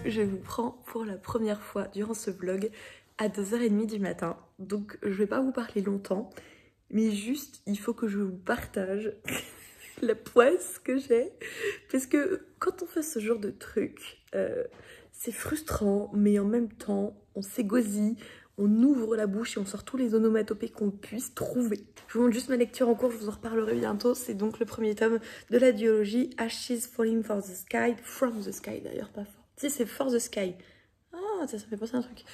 je vous prends pour la première fois durant ce vlog à 2h30 du matin. Donc je vais pas vous parler longtemps, mais juste il faut que je vous partage la poisse que j'ai. Parce que quand on fait ce genre de truc, c'est frustrant, mais en même temps on s'égosille, on ouvre la bouche et on sort tous les onomatopées qu'on puisse trouver. Je vous montre juste ma lecture en cours, je vous en reparlerai bientôt. C'est donc le premier tome de la duologie Ashes Falling for the Sky, From the Sky d'ailleurs, pas for. Si, c'est For the Sky. Ah, ça fait penser à un truc.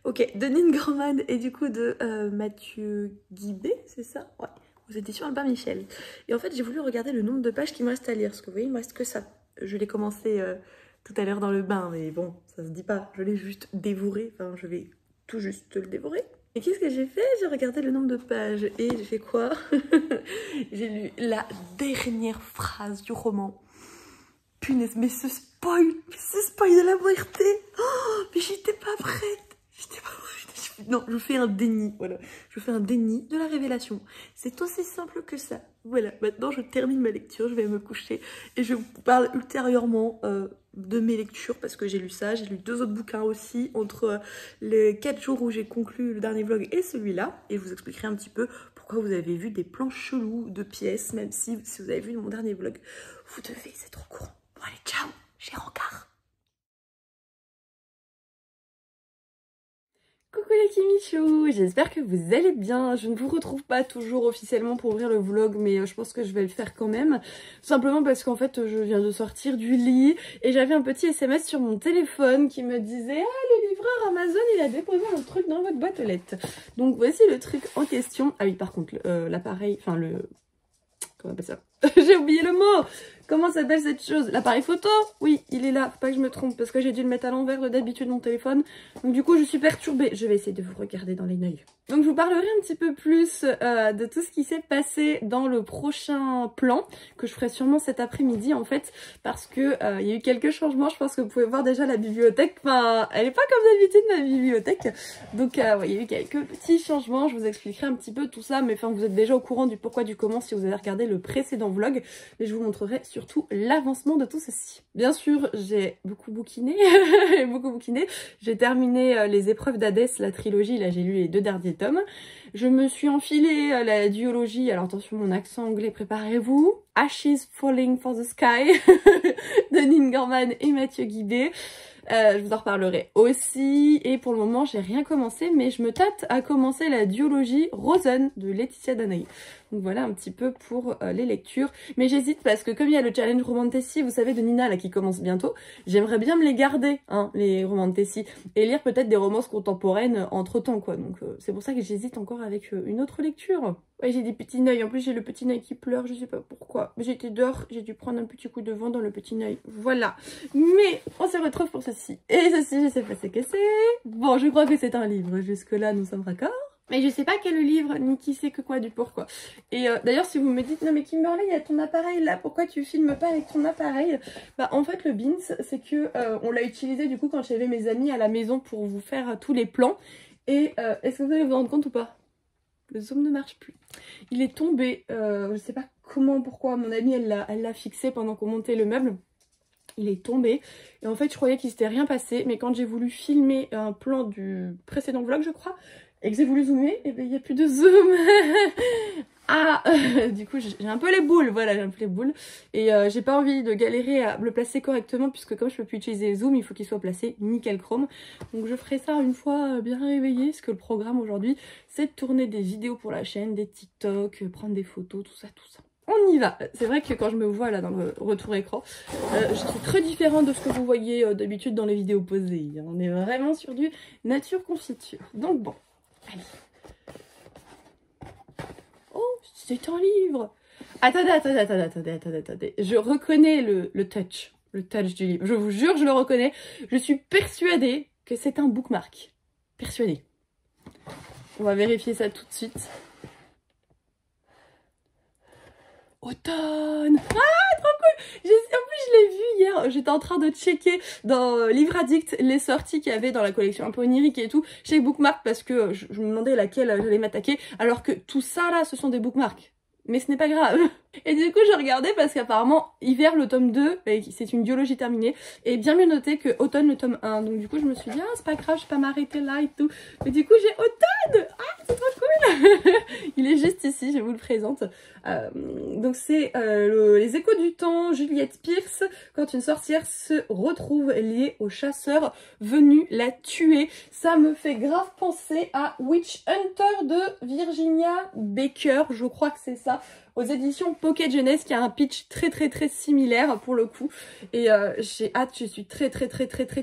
Ok, de Nin Gorman et du coup de Mathieu Guibé, c'est ça? Ouais, aux éditions Albin Michel. Et en fait, j'ai voulu regarder le nombre de pages qu'il me reste à lire, parce que vous voyez, il me reste que ça. Je l'ai commencé tout à l'heure dans le bain, mais bon, ça se dit pas. Je l'ai juste dévoré, enfin, je vais tout juste le dévorer. Et qu'est-ce que j'ai fait? J'ai regardé le nombre de pages et j'ai fait quoi? J'ai lu la dernière phrase du roman. Punaise, mais ce spoil de la muerte. Oh, mais j'étais pas prête. J'étais pas prête. Non, je fais un déni, voilà. Je fais un déni de la révélation. C'est aussi simple que ça. Voilà, maintenant je termine ma lecture, je vais me coucher et je vous parle ultérieurement de mes lectures parce que j'ai lu ça, j'ai lu 2 autres bouquins aussi entre les 4 jours où j'ai conclu le dernier vlog et celui-là, et je vous expliquerai un petit peu pourquoi vous avez vu des plans chelous de pièces, même si vous avez vu mon dernier vlog, vous devez être au courant. Bon allez, ciao, j'ai rencard. Coucou les Kimichou, j'espère que vous allez bien. Je ne vous retrouve pas toujours officiellement pour ouvrir le vlog, mais je pense que je vais le faire quand même. Tout simplement parce qu'en fait je viens de sortir du lit et j'avais un petit SMS sur mon téléphone qui me disait « Ah, le livreur Amazon il a déposé un truc dans votre boîte aux lettres ». Donc voici le truc en question. Ah oui, par contre l'appareil, enfin le... Comment on appelle ça? J'ai oublié le mot. Comment s'appelle cette chose? L'appareil photo? Oui, il est là. Faut pas que je me trompe parce que j'ai dû le mettre à l'envers de d'habitude mon téléphone. Donc du coup, je suis perturbée. Je vais essayer de vous regarder dans les yeux. Donc je vous parlerai un petit peu plus de tout ce qui s'est passé dans le prochain plan que je ferai sûrement cet après-midi en fait parce que il y a eu quelques changements. Je pense que vous pouvez voir déjà la bibliothèque. Enfin, elle est pas comme d'habitude ma bibliothèque. Donc ouais, il y a eu quelques petits changements. Je vous expliquerai un petit peu tout ça. Mais enfin, vous êtes déjà au courant du pourquoi du comment si vous avez regardé le précédent vlog. Mais je vous montrerai surtout l'avancement de tout ceci. Bien sûr, j'ai beaucoup bouquiné. J'ai terminé les épreuves d'Hadès, la trilogie. Là, j'ai lu les 2 derniers tomes. Je me suis enfilée la duologie. Alors attention, mon accent anglais, préparez-vous. Ashes Falling for the Sky de Nin Gorman et Mathieu Guibé. Je vous en reparlerai aussi. Et pour le moment, j'ai rien commencé, mais je me tâte à commencer la duologie Rosen de Laetitia Danaï. Donc voilà un petit peu pour les lectures. Mais j'hésite parce que comme il y a le challenge roman de Tessie, vous savez, de Nina là qui commence bientôt, j'aimerais bien me les garder, hein, les romans de Tessie, et lire peut-être des romances contemporaines entre temps, quoi. Donc c'est pour ça que j'hésite encore avec une autre lecture. Ouais, j'ai des petits nœuds. En plus, j'ai le petit nœud qui pleure, je sais pas pourquoi. J'étais dehors, j'ai dû prendre un petit coup de vent dans le petit nœud. Voilà. Mais on se retrouve pour ceci. Et ceci, je sais pas ce que c'est. Bon, je crois que c'est un livre. Jusque-là, nous sommes raccords. Mais je sais pas quel livre, ni qui sait que quoi du pourquoi. Et d'ailleurs, si vous me dites, non mais Kimberly, il y a ton appareil là, pourquoi tu filmes pas avec ton appareil? Bah en fait, le Beans, c'est que on l'a utilisé du coup quand j'avais mes amis à la maison pour vous faire tous les plans. Et est-ce que vous allez vous rendre compte ou pas? Le zoom ne marche plus. Il est tombé, je sais pas comment, pourquoi, mon amie elle l'a fixé pendant qu'on montait le meuble. Il est tombé et en fait je croyais qu'il s'était rien passé, mais quand j'ai voulu filmer un plan du précédent vlog je crois, et que j'ai voulu zoomer, et bien il n'y a plus de zoom. Ah, du coup j'ai un peu les boules, voilà, j'ai un peu les boules. Et j'ai pas envie de galérer à le placer correctement puisque comme je peux plus utiliser zoom, il faut qu'il soit placé nickel chrome. Donc je ferai ça une fois bien réveillée, parce que le programme aujourd'hui c'est de tourner des vidéos pour la chaîne, des TikTok, prendre des photos, tout ça, tout ça. On y va. C'est vrai que quand je me vois là dans le retour écran, je suis très différent de ce que vous voyez d'habitude dans les vidéos posées. On est vraiment sur du nature confiture. Donc bon, allez. Oh, c'est un livre. Attendez. Je reconnais le touch du livre. Je vous jure, je le reconnais. Je suis persuadée que c'est un bookmark. Persuadée. On va vérifier ça tout de suite. Automne. Ah, trop cool. En plus, je l'ai vu hier. J'étais en train de checker dans Livre Addict les sorties qu'il y avait dans la collection un peu onirique et tout. Chez Bookmark parce que je me demandais laquelle j'allais m'attaquer. Alors que tout ça là, ce sont des bookmarks. Mais ce n'est pas grave. Et du coup j'ai regardé parce qu'apparemment Hiver le tome 2, c'est une duologie terminée, est bien mieux noté que Automne le tome 1. Donc du coup je me suis dit ah c'est pas grave, je vais pas m'arrêter là et tout. Mais du coup j'ai Automne. Ah c'est trop cool. Il est juste ici, je vous le présente. Donc c'est les échos du temps, Juliette Pierce, quand une sorcière se retrouve liée au chasseur venu la tuer. Ça me fait grave penser à Witch Hunter de Virginia Baker, je crois que c'est ça, aux éditions Pocket Jeunesse, qui a un pitch très similaire pour le coup. Et j'ai hâte, je suis très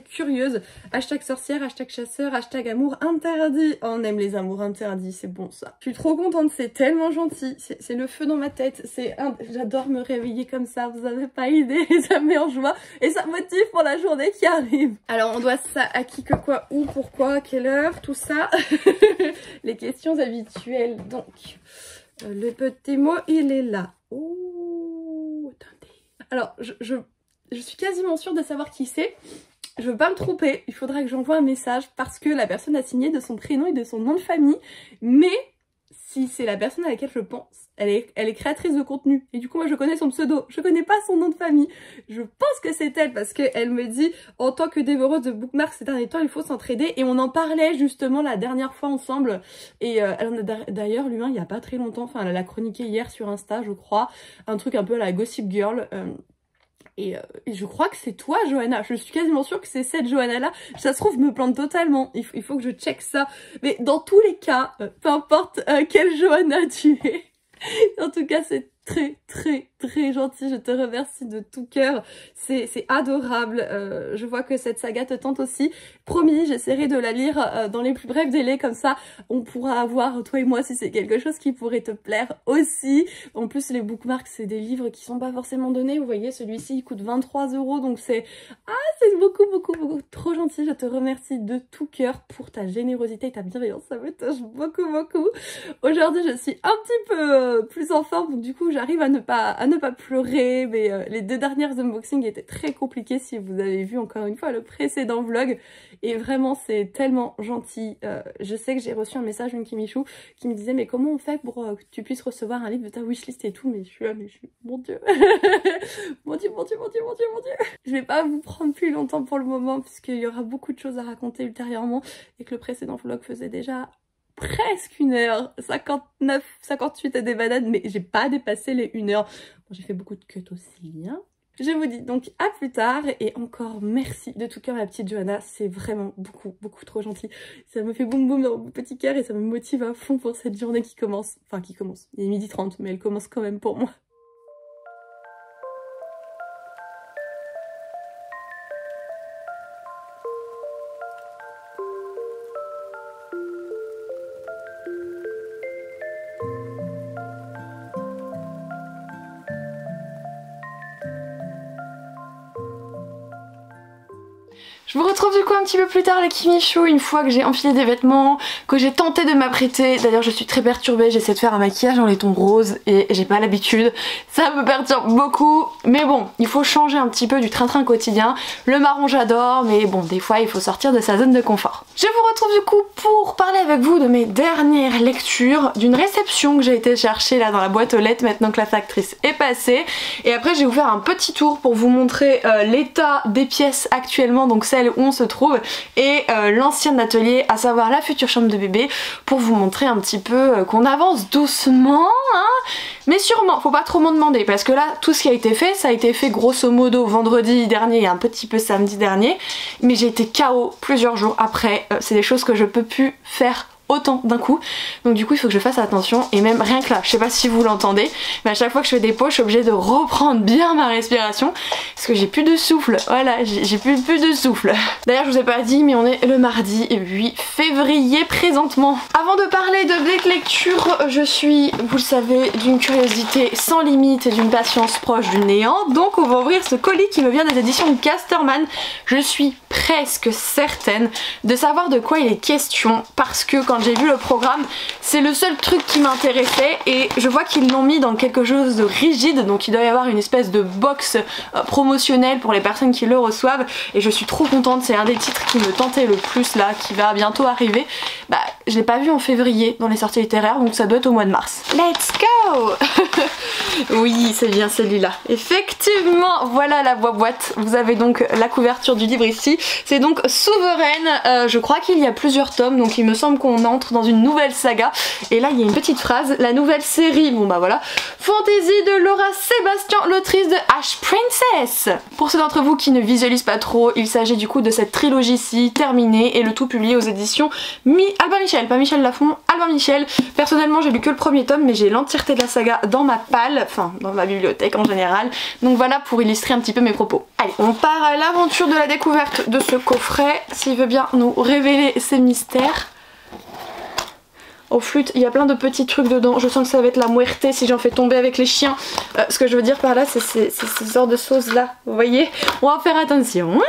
curieuse. Hashtag sorcière, hashtag chasseur, hashtag amour interdit. Oh, on aime les amours interdits, c'est bon ça. Je suis trop contente, c'est tellement gentil, c'est le feu dans ma tête. J'adore me réveiller comme ça, vous avez pas idée, ça me met en joie et ça me motive pour la journée qui arrive. Alors on doit ça à qui, que, quoi, où, pourquoi, quelle heure, tout ça. Les questions habituelles donc. Le petit mot il est là. Oh, attendez. Alors je suis quasiment sûre de savoir qui c'est. Je veux pas me tromper, il faudra que j'envoie un message parce que la personne a signé de son prénom et de son nom de famille. Mais si c'est la personne à laquelle je pense, elle est créatrice de contenu. Et du coup moi je connais son pseudo, je connais pas son nom de famille. Je pense que c'est elle parce qu'elle me dit en tant que dévoreuse de bookmarks ces derniers temps il faut s'entraider. Et on en parlait justement la dernière fois ensemble. Et elle en a d'ailleurs lu un il y a pas très longtemps, enfin elle l'a chroniqué hier sur Insta je crois. Un truc un peu à la Gossip Girl. Et je crois que c'est toi Johanna, je suis quasiment sûre que c'est cette Johanna là. Ça se trouve je me plante totalement, il faut que je check ça. Mais dans tous les cas, peu importe quelle Johanna tu es, en tout cas c'est très gentil, je te remercie de tout cœur, c'est adorable. Je vois que cette saga te tente aussi. Promis, j'essaierai de la lire dans les plus brefs délais, comme ça on pourra avoir, toi et moi, si c'est quelque chose qui pourrait te plaire aussi. En plus les bookmarks c'est des livres qui sont pas forcément donnés, vous voyez celui-ci il coûte 23 €, donc c'est beaucoup trop gentil. Je te remercie de tout cœur pour ta générosité et ta bienveillance, ça me touche beaucoup. Aujourd'hui je suis un petit peu plus en forme, donc du coup j'arrive à ne pas pleurer, mais les deux dernières unboxings étaient très compliquées si vous avez vu encore une fois le précédent vlog. Et vraiment c'est tellement gentil. Je sais que j'ai reçu un message d'une Kimichou qui me disait mais comment on fait pour que tu puisses recevoir un livre de ta wishlist et tout, mais je suis là, mon dieu. mon dieu. Je vais pas vous prendre plus longtemps pour le moment puisqu'il y aura beaucoup de choses à raconter ultérieurement et que le précédent vlog faisait déjà presque 1h59, 58 et des bananes, mais j'ai pas dépassé les 1h. Bon, j'ai fait beaucoup de cuts aussi, hein. Je vous dis donc à plus tard et encore merci de tout cœur ma petite Johanna, c'est vraiment beaucoup trop gentil. Ça me fait boum dans mon petit cœur et ça me motive à fond pour cette journée qui commence. Enfin qui commence, il est 12h30 mais elle commence quand même pour moi. Je vous retrouve du coup un petit peu plus tard les Kimichou, une fois que j'ai enfilé des vêtements, que j'ai tenté de m'apprêter. D'ailleurs je suis très perturbée, j'essaie de faire un maquillage en laiton rose et j'ai pas l'habitude. Ça me perturbe beaucoup, mais bon, il faut changer un petit peu du train-train quotidien. Le marron j'adore, mais bon, des fois il faut sortir de sa zone de confort. Je vous retrouve du coup pour parler avec vous de mes dernières lectures, d'une réception que j'ai été chercher là dans la boîte aux lettres maintenant que la factrice est passée. Et après je vais vous faire un petit tour pour vous montrer l'état des pièces actuellement, donc celle où on se trouve, et l'ancien atelier, à savoir la future chambre de bébé, pour vous montrer un petit peu qu'on avance doucement, hein, mais sûrement. Faut pas trop m'en demander parce que là tout ce qui a été fait, ça a été fait grosso modo vendredi dernier et un petit peu samedi dernier, mais j'ai été KO plusieurs jours après. C'est des choses que je peux plus faire autant d'un coup, donc du coup il faut que je fasse attention. Et même rien que là, je sais pas si vous l'entendez, mais à chaque fois que je fais des pauses je suis obligée de reprendre bien ma respiration parce que j'ai plus de souffle. Voilà, j'ai plus de souffle. D'ailleurs je vous ai pas dit, mais on est le mardi 8 février présentement. Avant de parler de Blake Lecture, je suis, vous le savez, d'une curiosité sans limite et d'une patience proche du néant, donc on va ouvrir ce colis qui me vient des éditions Casterman. Je suis presque certaine de savoir de quoi il est question parce que quand j'ai vu le programme, c'est le seul truc qui m'intéressait et je vois qu'ils l'ont mis dans quelque chose de rigide, donc il doit y avoir une espèce de box promotionnelle pour les personnes qui le reçoivent et je suis trop contente. C'est un des titres qui me tentait le plus là, qui va bientôt arriver. Bah je l'ai pas vu en février dans les sorties littéraires, donc ça doit être au mois de mars. Let's go. Oui, c'est bien celui-là. Effectivement, voilà la boîte. Vous avez donc la couverture du livre ici. C'est donc Souveraine. Je crois qu'il y a plusieurs tomes, donc il me semble qu'on entre dans une nouvelle saga. Et là, il y a une petite phrase. La nouvelle série, bon bah voilà. Fantaisie de Laura Sébastien, l'autrice de Ash Princess. Pour ceux d'entre vous qui ne visualisent pas trop, il s'agit du coup de cette trilogie-ci terminée et le tout publié aux éditions Albin Michel, pas Michel Lafon, Albin Michel. Personnellement, j'ai lu que le premier tome, mais j'ai l'entièreté de la saga dans ma palle, enfin dans ma bibliothèque en général. Donc voilà pour illustrer un petit peu mes propos. Allez, on part à l'aventure de la découverte de ce coffret, s'il veut bien nous révéler ses mystères. Au flûte, il y a plein de petits trucs dedans. Je sens que ça va être la muerte si j'en fais tomber avec les chiens. Ce que je veux dire par là, c'est ces sortes de choses là. Vous voyez? On va faire attention.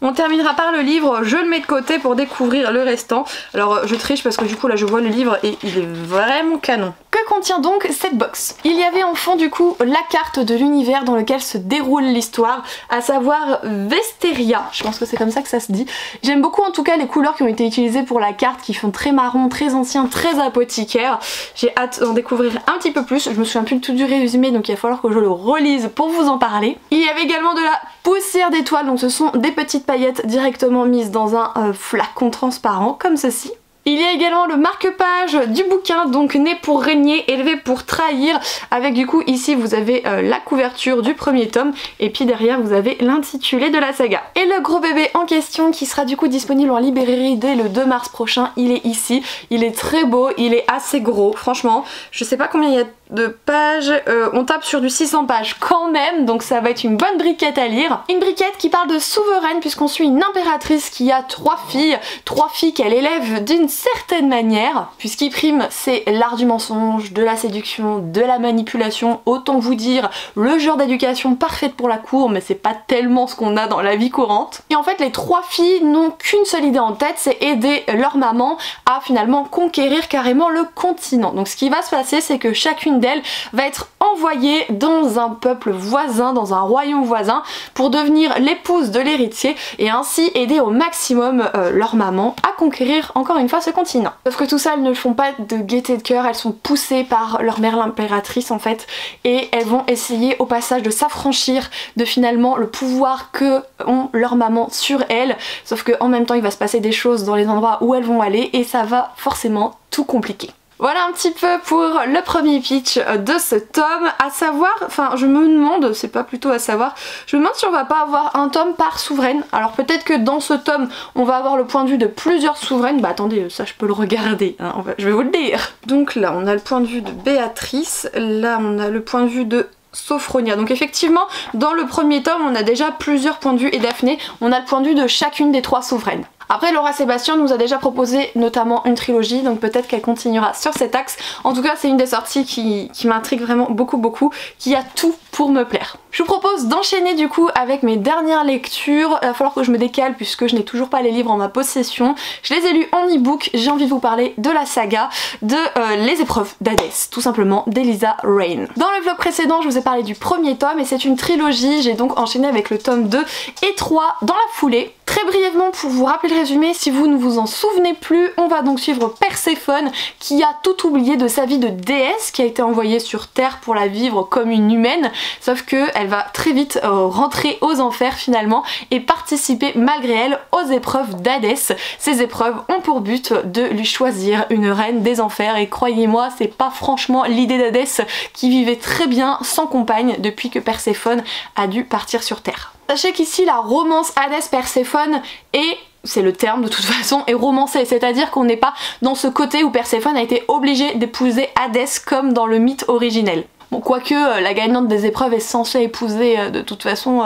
On terminera par le livre, je le mets de côté pour découvrir le restant. Alors je triche parce que du coup là je vois le livre et il est vraiment canon. Que contient donc cette box? Il y avait en fond du coup la carte de l'univers dans lequel se déroule l'histoire, à savoir Vesteria, je pense que c'est comme ça que ça se dit. J'aime beaucoup en tout cas les couleurs qui ont été utilisées pour la carte qui font très marron, très ancien, très apothicaire. J'ai hâte d'en découvrir un petit peu plus, je me souviens plus de tout du résumé donc il va falloir que je le relise pour vous en parler. Il y avait également de la poussière d'étoiles, donc ce sont des petites paillettes directement mises dans un flacon transparent comme ceci. Il y a également le marque-page du bouquin, donc né pour régner, élevé pour trahir, avec du coup ici vous avez la couverture du premier tome et puis derrière vous avez l'intitulé de la saga. Et le gros bébé en question qui sera du coup disponible en librairie dès le 2 mars prochain, il est ici, il est très beau, il est assez gros, franchement, je sais pas combien il y a de pages, on tape sur du 600 pages quand même, donc ça va être une bonne briquette à lire. Une briquette qui parle de souveraine puisqu'on suit une impératrice qui a trois filles qu'elle élève d'une certaine manière, puisqu'il prime c'est l'art du mensonge, de la séduction, de la manipulation, autant vous dire le genre d'éducation parfaite pour la cour, mais c'est pas tellement ce qu'on a dans la vie courante. Et en fait les trois filles n'ont qu'une seule idée en tête, c'est aider leur maman à finalement conquérir carrément le continent. Donc ce qui va se passer c'est que chacune d'elle va être envoyée dans un peuple voisin, dans un royaume voisin pour devenir l'épouse de l'héritier et ainsi aider au maximum leur maman à conquérir encore une fois ce continent. Sauf que tout ça elles ne le font pas de gaieté de cœur, elles sont poussées par leur mère l'impératrice en fait et elles vont essayer au passage de s'affranchir de finalement le pouvoir que ont leur maman sur elles, sauf que en même temps il va se passer des choses dans les endroits où elles vont aller et ça va forcément tout compliquer. Voilà un petit peu pour le premier pitch de ce tome, à savoir, enfin je me demande, c'est pas plutôt à savoir, je me demande si on va pas avoir un tome par souveraine. Alors peut-être que dans ce tome on va avoir le point de vue de plusieurs souveraines, bah attendez ça je peux le regarder, hein, je vais vous le dire. Donc là on a le point de vue de Béatrice, là on a le point de vue de Sophronia. Donc effectivement dans le premier tome on a déjà plusieurs points de vue et Daphné on a le point de vue de chacune des trois souveraines. Après Laura Sébastien nous a déjà proposé notamment une trilogie donc peut-être qu'elle continuera sur cet axe. En tout cas c'est une des sorties qui m'intrigue vraiment beaucoup, qui a tout pour me plaire. Je vous propose d'enchaîner du coup avec mes dernières lectures. Il va falloir que je me décale puisque je n'ai toujours pas les livres en ma possession. Je les ai lus en e-book, j'ai envie de vous parler de la saga de Les épreuves d'Hadès, tout simplement d'Eliza Reign. Dans le vlog précédent je vous ai parlé du premier tome et c'est une trilogie, j'ai donc enchaîné avec le tome 2 et 3 dans la foulée. Très brièvement pour vous rappeler le résumé, si vous ne vous en souvenez plus, on va donc suivre Perséphone qui a tout oublié de sa vie de déesse, qui a été envoyée sur Terre pour la vivre comme une humaine, sauf que elle va très vite rentrer aux enfers finalement et participer malgré elle aux épreuves d'Hadès. Ces épreuves ont pour but de lui choisir une reine des enfers et croyez-moi c'est pas franchement l'idée d'Hadès qui vivait très bien sans compagne depuis que Perséphone a dû partir sur Terre. Sachez qu'ici la romance Hadès-Perséphone est, c'est le terme de toute façon, est romancée, c'est-à-dire qu'on n'est pas dans ce côté où Perséphone a été obligée d'épouser Hadès comme dans le mythe originel. Bon, quoique la gagnante des épreuves est censée épouser de toute façon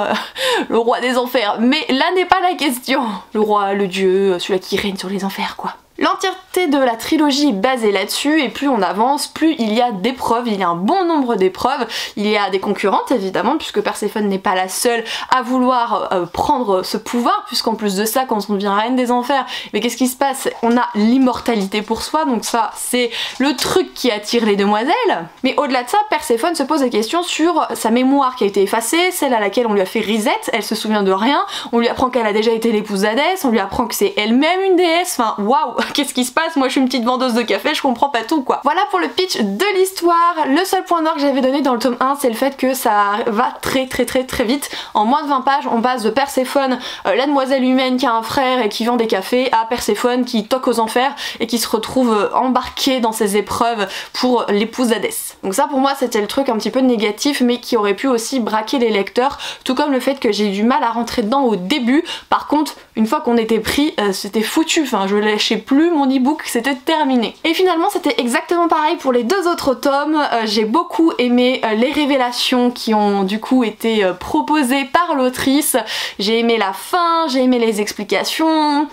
le roi des enfers, mais là n'est pas la question. Le roi, le dieu, celui qui règne sur les enfers quoi. L'entièreté de la trilogie est basée là-dessus et plus on avance, plus il y a d'épreuves, il y a un bon nombre d'épreuves, il y a des concurrentes évidemment puisque Perséphone n'est pas la seule à vouloir prendre ce pouvoir puisqu'en plus de ça quand on devient reine des enfers, mais qu'est-ce qui se passe? On a l'immortalité pour soi donc ça c'est le truc qui attire les demoiselles. Mais au-delà de ça, Perséphone se pose des questions sur sa mémoire qui a été effacée, celle à laquelle on lui a fait reset, elle se souvient de rien, on lui apprend qu'elle a déjà été l'épouse d'Hadès, on lui apprend que c'est elle-même une déesse, enfin waouh. qu'est-ce qui se passe? Moi je suis une petite vendeuse de café, je comprends pas tout quoi. Voilà pour le pitch de l'histoire. Le seul point noir que j'avais donné dans le tome 1, c'est le fait que ça va très vite. En moins de 20 pages, on passe de Perséphone, la demoiselle humaine qui a un frère et qui vend des cafés, à Perséphone qui toque aux enfers et qui se retrouve embarquée dans ses épreuves pour l'épouse d'Hadès. Donc ça pour moi c'était le truc un petit peu négatif, mais qui aurait pu aussi braquer les lecteurs, tout comme le fait que j'ai eu du mal à rentrer dedans au début. Par contre, une fois qu'on était pris, c'était foutu, enfin je lâchais plus mon e-book, c'était terminé. Et finalement c'était exactement pareil pour les deux autres tomes. J'ai beaucoup aimé les révélations qui ont du coup été proposées par l'autrice, j'ai aimé la fin, j'ai aimé les explications.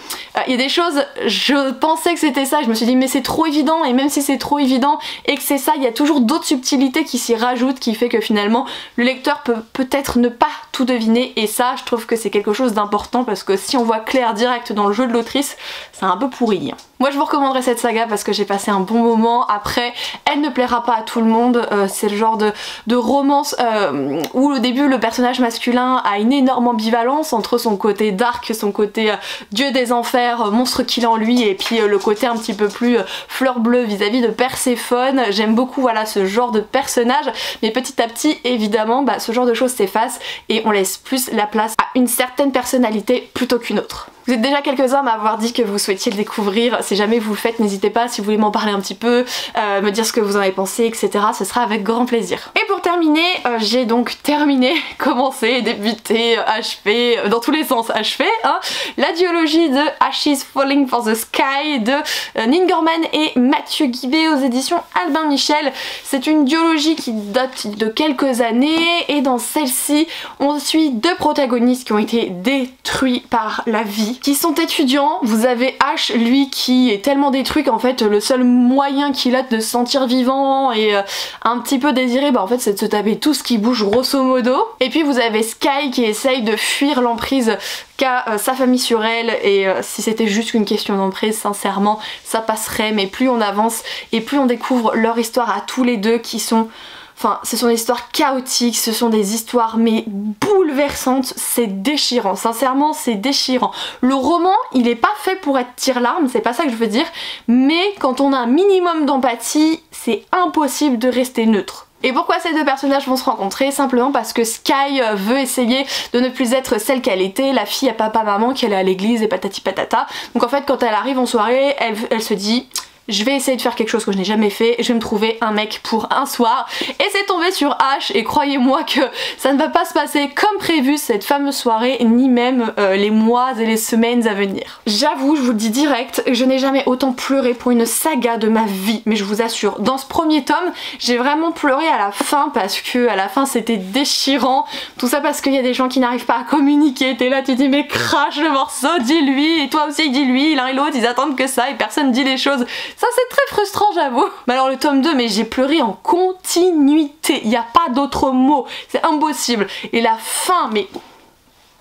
Il y a des choses, je pensais que c'était ça, je me suis dit mais c'est trop évident, et même si c'est trop évident et que c'est ça, il y a toujours d'autres subtilités qui s'y rajoutent, qui fait que finalement le lecteur peut peut-être ne pas tout deviner, et ça je trouve que c'est quelque chose d'important, parce que si on voit clair direct dans le jeu de l'autrice, c'est un peu pourri. Moi je vous recommanderais cette saga parce que j'ai passé un bon moment. Après elle ne plaira pas à tout le monde, c'est le genre de romance où au début le personnage masculin a une énorme ambivalence entre son côté dark, son côté dieu des enfers, monstre qu'il est en lui, et puis le côté un petit peu plus fleur bleue vis-à-vis de Perséphone. J'aime beaucoup voilà ce genre de personnage, mais petit à petit évidemment bah, ce genre de choses s'efface et on laisse plus la place à une certaine personnalité plutôt qu'une autre. Vous êtes déjà quelques-uns à m'avoir dit que vous souhaitiez le découvrir. Si jamais vous le faites, n'hésitez pas, si vous voulez m'en parler un petit peu, me dire ce que vous en avez pensé, etc. Ce sera avec grand plaisir. Et pour terminer, j'ai donc terminé, commencé, débuté, achevé, dans tous les sens achevé, hein, la duologie de Ashes Falling for the Sky de Nin Gorman et Mathieu Guibé aux éditions Albin Michel. C'est une duologie qui date de quelques années, et dans celle-ci, on suit deux protagonistes qui ont été détruits par la vie, qui sont étudiants. Vous avez Ash, lui qui est tellement détruit qu'en fait le seul moyen qu'il a de se sentir vivant et un petit peu désiré, bah en fait c'est de se taper tout ce qui bouge grosso modo. Et puis vous avez Sky qui essaye de fuir l'emprise qu'a sa famille sur elle, et si c'était juste une question d'emprise, sincèrement ça passerait, mais plus on avance et plus on découvre leur histoire à tous les deux qui sont... Enfin, ce sont des histoires chaotiques, ce sont des histoires mais bouleversantes, c'est déchirant, sincèrement c'est déchirant. Le roman, il est pas fait pour être tire-larme, c'est pas ça que je veux dire, mais quand on a un minimum d'empathie, c'est impossible de rester neutre. Et pourquoi ces deux personnages vont se rencontrer? Simplement parce que Sky veut essayer de ne plus être celle qu'elle était, la fille à papa-maman qui allait à l'église et patati patata. Donc en fait quand elle arrive en soirée, elle se dit... je vais essayer de faire quelque chose que je n'ai jamais fait, je vais me trouver un mec pour un soir, et c'est tombé sur Ash, et croyez-moi que ça ne va pas se passer comme prévu cette fameuse soirée, ni même les mois et les semaines à venir. J'avoue, je vous le dis direct, je n'ai jamais autant pleuré pour une saga de ma vie, mais je vous assure, dans ce premier tome, j'ai vraiment pleuré à la fin, parce que à la fin c'était déchirant, tout ça parce qu'il y a des gens qui n'arrivent pas à communiquer, t'es là, tu dis mais crache le morceau, dis-lui, et toi aussi dis-lui, l'un et l'autre ils attendent que ça, et personne dit les choses. Ça c'est très frustrant j'avoue. Mais alors le tome 2, mais j'ai pleuré en continuité, il n'y a pas d'autre mot, c'est impossible. Et la fin, mais...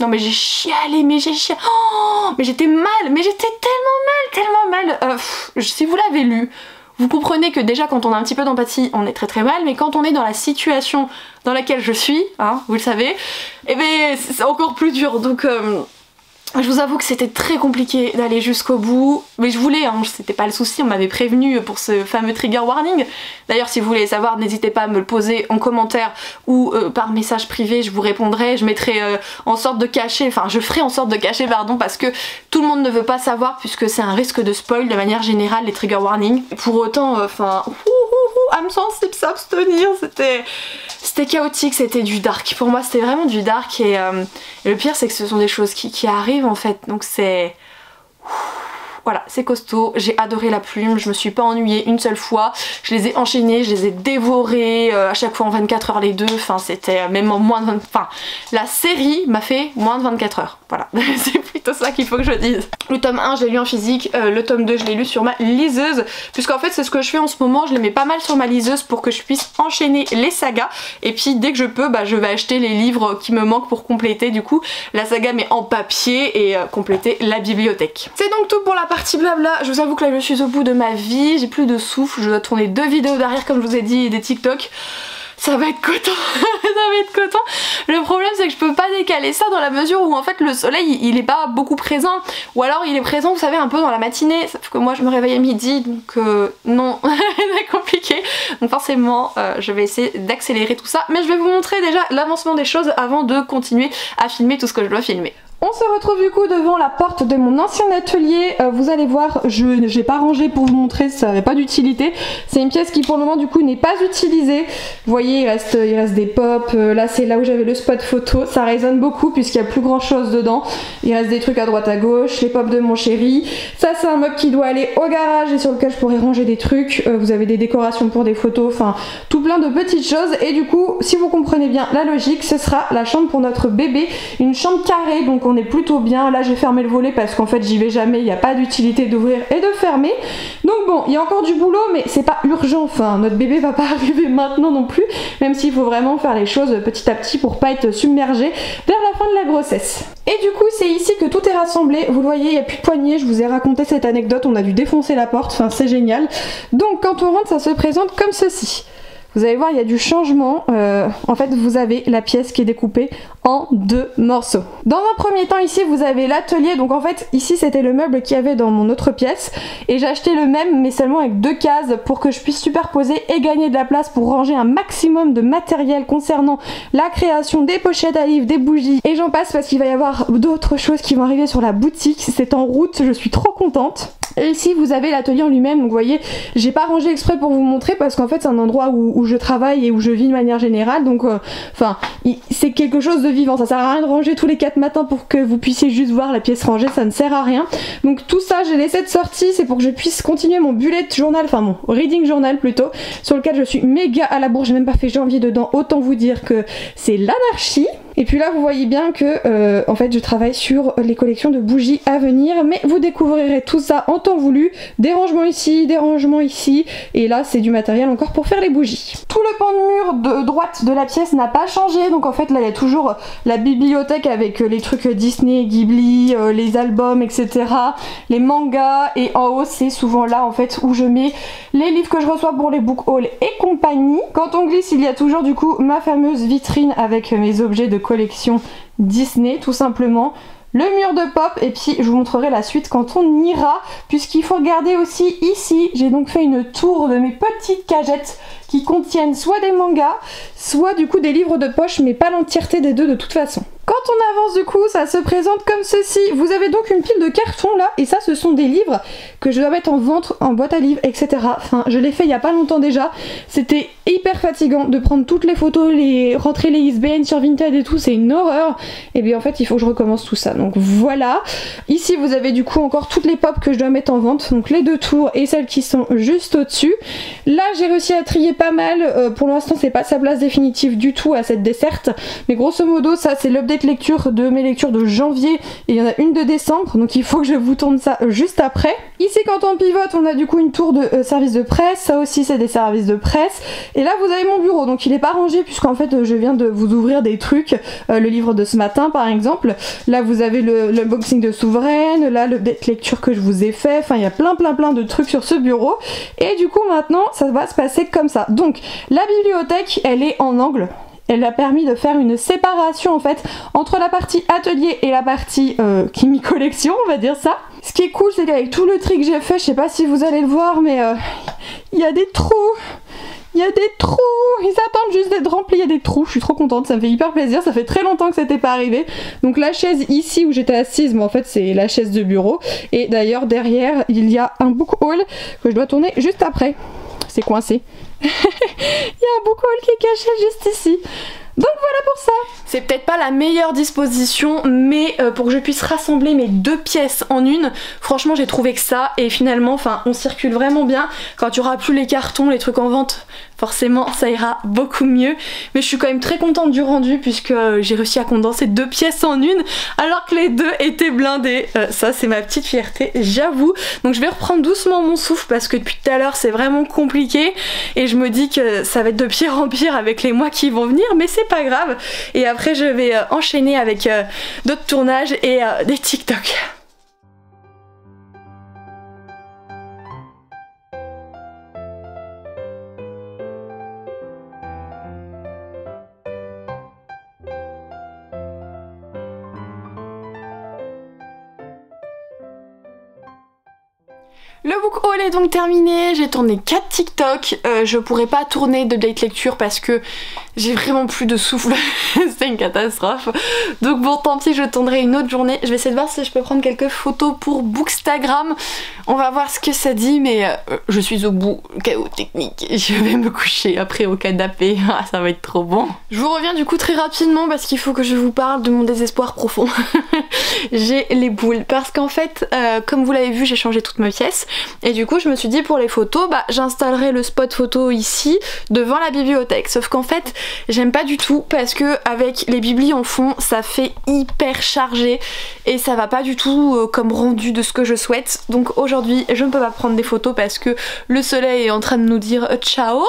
non mais j'ai chialé, mais j'ai chialé, oh, mais j'étais mal, mais j'étais tellement mal. Si vous l'avez lu, vous comprenez que déjà quand on a un petit peu d'empathie, on est très mal, mais quand on est dans la situation dans laquelle je suis, hein, vous le savez, et ben c'est encore plus dur, donc... je vous avoue que c'était très compliqué d'aller jusqu'au bout, mais je voulais, hein, c'était pas le souci, on m'avait prévenu pour ce fameux trigger warning. D'ailleurs si vous voulez savoir, n'hésitez pas à me le poser en commentaire ou par message privé, je vous répondrai, je mettrai en sorte de cacher, enfin je ferai en sorte de cacher pardon, parce que tout le monde ne veut pas savoir puisque c'est un risque de spoil de manière générale les trigger warnings. Pour autant, enfin, âme sensible s'abstenir, c'était chaotique, c'était du dark. Pour moi c'était vraiment du dark, et le pire c'est que ce sont des choses qui arrivent en fait, donc c'est... Voilà, c'est costaud, j'ai adoré la plume, je me suis pas ennuyée une seule fois, je les ai enchaînés, je les ai dévorés à chaque fois en 24 heures les deux, enfin c'était même en moins de 20... Enfin, la série m'a fait moins de 24 heures, voilà, c'est plutôt ça qu'il faut que je dise. Le tome 1 je l'ai lu en physique, le tome 2 je l'ai lu sur ma liseuse, puisqu'en fait c'est ce que je fais en ce moment, je les mets pas mal sur ma liseuse pour que je puisse enchaîner les sagas, et puis dès que je peux, bah, je vais acheter les livres qui me manquent pour compléter du coup la saga mais en papier, et compléter la bibliothèque. C'est donc tout pour la partie blabla. Je vous avoue que là je suis au bout de ma vie, j'ai plus de souffle, je dois tourner 2 vidéos derrière comme je vous ai dit et des TikTok. ça va être coton. Ça va être coton. Le problème c'est que je peux pas décaler ça dans la mesure où en fait le soleil il est pas beaucoup présent, ou alors il est présent vous savez un peu dans la matinée, sauf que moi je me réveille à midi donc non, c'est compliqué. Donc forcément je vais essayer d'accélérer tout ça, mais je vais vous montrer déjà l'avancement des choses avant de continuer à filmer tout ce que je dois filmer. On se retrouve du coup devant la porte de mon ancien atelier. Vous allez voir, je n'ai pas rangé pour vous montrer, ça n'avait pas d'utilité. C'est une pièce qui pour le moment du coup n'est pas utilisée. Vous voyez, il reste des pops. Là c'est là où j'avais le spot photo. Ça résonne beaucoup puisqu'il n'y a plus grand chose dedans. Il reste des trucs à droite à gauche, les pops de mon chéri. Ça c'est un meuble qui doit aller au garage et sur lequel je pourrais ranger des trucs. Vous avez des décorations pour des photos, enfin tout plein de petites choses. Et du coup, si vous comprenez bien la logique, ce sera la chambre pour notre bébé. Une chambre carrée, donc on est plutôt bien. Là j'ai fermé le volet parce qu'en fait j'y vais jamais, il n'y a pas d'utilité d'ouvrir et de fermer. Donc bon, il y a encore du boulot mais c'est pas urgent, enfin notre bébé va pas arriver maintenant non plus, même s'il faut vraiment faire les choses petit à petit pour pas être submergé vers la fin de la grossesse. Et du coup c'est ici que tout est rassemblé, vous le voyez, il n'y a plus de poignée, je vous ai raconté cette anecdote, on a dû défoncer la porte, enfin c'est génial. Donc quand on rentre ça se présente comme ceci. Vous allez voir, il y a du changement. En fait, vous avez la pièce qui est découpée en 2 morceaux. Dans un premier temps, ici, vous avez l'atelier. Donc en fait, ici, c'était le meuble qu'il y avait dans mon autre pièce. Et j'ai acheté le même, mais seulement avec 2 cases pour que je puisse superposer et gagner de la place pour ranger un maximum de matériel concernant la création des pochettes à livres, des bougies. Et j'en passe parce qu'il va y avoir d'autres choses qui vont arriver sur la boutique. C'est en route, je suis trop contente. Et ici vous avez l'atelier en lui-même, donc vous voyez j'ai pas rangé exprès pour vous montrer parce qu'en fait c'est un endroit où je travaille et où je vis de manière générale, donc enfin c'est quelque chose de vivant, ça sert à rien de ranger tous les 4 matins pour que vous puissiez juste voir la pièce rangée, ça ne sert à rien. Donc tout ça j'ai laissé de sortie, c'est pour que je puisse continuer mon bullet journal, enfin mon reading journal plutôt, sur lequel je suis méga à la bourre, j'ai même pas fait janvier dedans, autant vous dire que c'est l'anarchie. Et puis là vous voyez bien que en fait je travaille sur les collections de bougies à venir, mais vous découvrirez tout ça en temps voulu, des rangements ici, des rangements ici, et là c'est du matériel encore pour faire les bougies. Tout le pan de mur de droite de la pièce n'a pas changé, donc en fait là il y a toujours la bibliothèque avec les trucs Disney, Ghibli, les albums etc, les mangas, et en haut c'est souvent là en fait où je mets les livres que je reçois pour les book hauls et compagnie. Quand on glisse il y a toujours du coup ma fameuse vitrine avec mes objets de collection Disney tout simplement, le mur de pop, et puis je vous montrerai la suite quand on ira, puisqu'il faut regarder aussi ici, j'ai donc fait une tour de mes petites cagettes qui contiennent soit des mangas, soit du coup des livres de poche, mais pas l'entièreté des deux de toute façon. Quand on avance du coup, ça se présente comme ceci. Vous avez donc une pile de cartons là, et ça ce sont des livres que je dois mettre en vente, en boîte à livres, etc. Enfin, je l'ai fait il y a pas longtemps déjà. C'était hyper fatigant de prendre toutes les photos, rentrer les ISBN sur Vinted et tout, c'est une horreur. Et bien en fait, il faut que je recommence tout ça. Donc voilà. Ici, vous avez du coup encore toutes les pop que je dois mettre en vente, donc les 2 tours et celles qui sont juste au-dessus. Là, j'ai réussi à trier pas mal. Pour l'instant, c'est pas sa place définitive du tout à cette desserte, mais grosso modo, ça c'est l'update lecture de mes lectures de janvier et il y en a une de décembre, donc il faut que je vous tourne ça juste après. Ici quand on pivote on a du coup une tour de service de presse, ça aussi c'est des services de presse, et là vous avez mon bureau, donc il est pas rangé puisqu'en fait je viens de vous ouvrir des trucs, le livre de ce matin par exemple, là vous avez l'unboxing de Souveraine, là le date lecture que je vous ai fait, enfin il y a plein de trucs sur ce bureau, et du coup maintenant ça va se passer comme ça. Donc la bibliothèque elle est en angle. Elle a permis de faire une séparation en fait entre la partie atelier et la partie Kimi collection, on va dire ça. Ce qui est cool c'est qu'avec tout le tri que j'ai fait, je sais pas si vous allez le voir mais il y a des trous. Il y a des trous, ils attendent juste d'être remplis, il y a des trous, je suis trop contente, ça me fait hyper plaisir, ça fait très longtemps que c'était pas arrivé. Donc la chaise ici où j'étais assise, mais en fait c'est la chaise de bureau, et d'ailleurs derrière il y a un book haul que je dois tourner juste après. C'est coincé. Il y a un book haul qui est caché juste ici. Donc voilà pour ça. C'est peut-être pas la meilleure disposition, mais pour que je puisse rassembler mes 2 pièces en une, franchement j'ai trouvé que ça, et finalement enfin on circule vraiment bien. Quand il y aura plus les cartons, les trucs en vente, forcément ça ira beaucoup mieux. Mais je suis quand même très contente du rendu puisque j'ai réussi à condenser 2 pièces en une alors que les 2 étaient blindées. Ça c'est ma petite fierté, j'avoue. Donc je vais reprendre doucement mon souffle parce que depuis tout à l'heure c'est vraiment compliqué et je me dis que ça va être de pire en pire avec les mois qui vont venir, mais c'est pas grave. Et après je vais enchaîner avec d'autres tournages et des TikTok. Le book haul est donc terminé, j'ai tourné 4 TikTok, je pourrais pas tourner de date lecture parce que j'ai vraiment plus de souffle, c'est une catastrophe. Donc bon tant pis, je tournerai une autre journée. Je vais essayer de voir si je peux prendre quelques photos pour Bookstagram. On va voir ce que ça dit, mais je suis au bout, chaos technique. Je vais me coucher après au canapé, ça va être trop bon. Je vous reviens du coup très rapidement parce qu'il faut que je vous parle de mon désespoir profond. J'ai les boules parce qu'en fait, comme vous l'avez vu, j'ai changé toute ma pièce. Et du coup je me suis dit pour les photos, bah j'installerai le spot photo ici devant la bibliothèque. Sauf qu'en fait j'aime pas du tout parce que avec les biblis en fond ça fait hyper chargé et ça va pas du tout comme rendu de ce que je souhaite. Donc aujourd'hui je ne peux pas prendre des photos parce que le soleil est en train de nous dire ciao.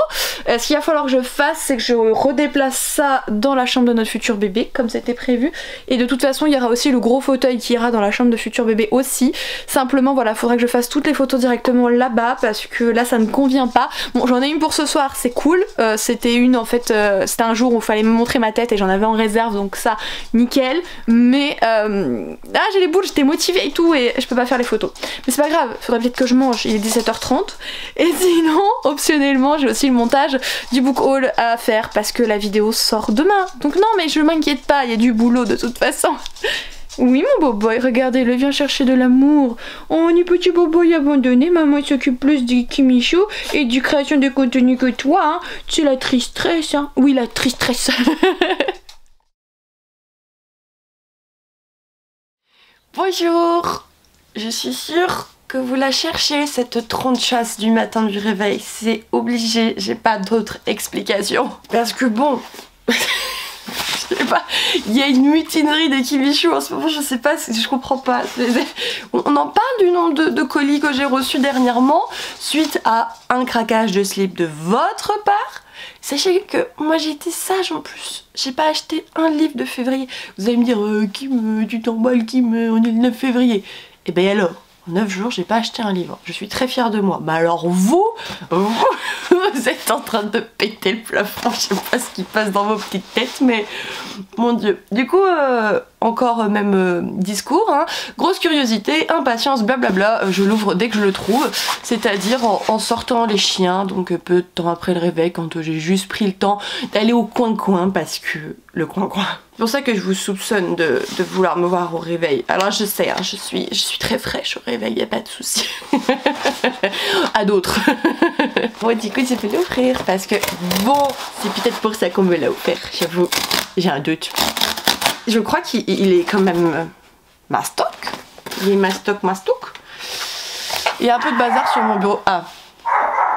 Ce qu'il va falloir que je fasse c'est que je redéplace ça dans la chambre de notre futur bébé comme c'était prévu. Et de toute façon il y aura aussi le gros fauteuil qui ira dans la chambre de futur bébé aussi. Simplement voilà, faudrait que je fasse toutes les photos directement là-bas parce que là ça ne convient pas. Bon j'en ai une pour ce soir, c'est cool. C'était une en fait, c'était un jour où il fallait me montrer ma tête et j'en avais en réserve donc ça nickel. Mais j'ai les boules, j'étais motivée et tout et je peux pas faire les photos. Mais c'est pas grave, faudrait peut-être que je mange, il est 17h30. Et sinon optionnellement j'ai aussi le montage du book haul à faire parce que la vidéo sort demain. Donc non mais je m'inquiète pas, il y a du boulot de toute façon. Oui mon boboy, regardez-le, vient chercher de l'amour. Oh, ni petit boboy abandonné, maman s'occupe plus du Kimichou et du création de contenu que toi, hein. C'est la tristesse, hein. Oui, la tristesse. Bonjour. Je suis sûre que vous la cherchez, cette tronchasse du matin du réveil. C'est obligé, j'ai pas d'autre explication. Parce que bon... je sais pas, il y a une mutinerie des Kimichou en ce moment, je sais pas, je comprends pas. On en parle du nombre de colis que j'ai reçus dernièrement suite à un craquage de slip de votre part. Sachez que moi j'ai été sage en plus, j'ai pas acheté un livre de février. Vous allez me dire, Kim, tu t'emballes Kim, on est le 9 février. Et ben alors, en 9 jours j'ai pas acheté un livre, je suis très fière de moi. Mais alors vous êtes en train de péter le plafond, je sais pas ce qui passe dans vos petites têtes mais mon dieu. Du coup encore même discours, hein. Grosse curiosité, impatience, blablabla, je l'ouvre dès que je le trouve, c'est-à-dire en sortant les chiens, donc peu de temps après le réveil quand j'ai juste pris le temps d'aller au coin-coin parce que le coin-coin. C'est pour ça que je vous soupçonne de vouloir me voir au réveil. Alors je sais, hein, je suis très fraîche au réveil, y a pas de souci. À d'autres. Bon du coup je vais l'ouvrir parce que bon, c'est peut-être pour ça qu'on me l'a offert, j'avoue. J'ai un doute. Je crois qu'il est quand même mastoc. Il est mastoc. Il y a un peu de bazar sur mon bureau. Ah,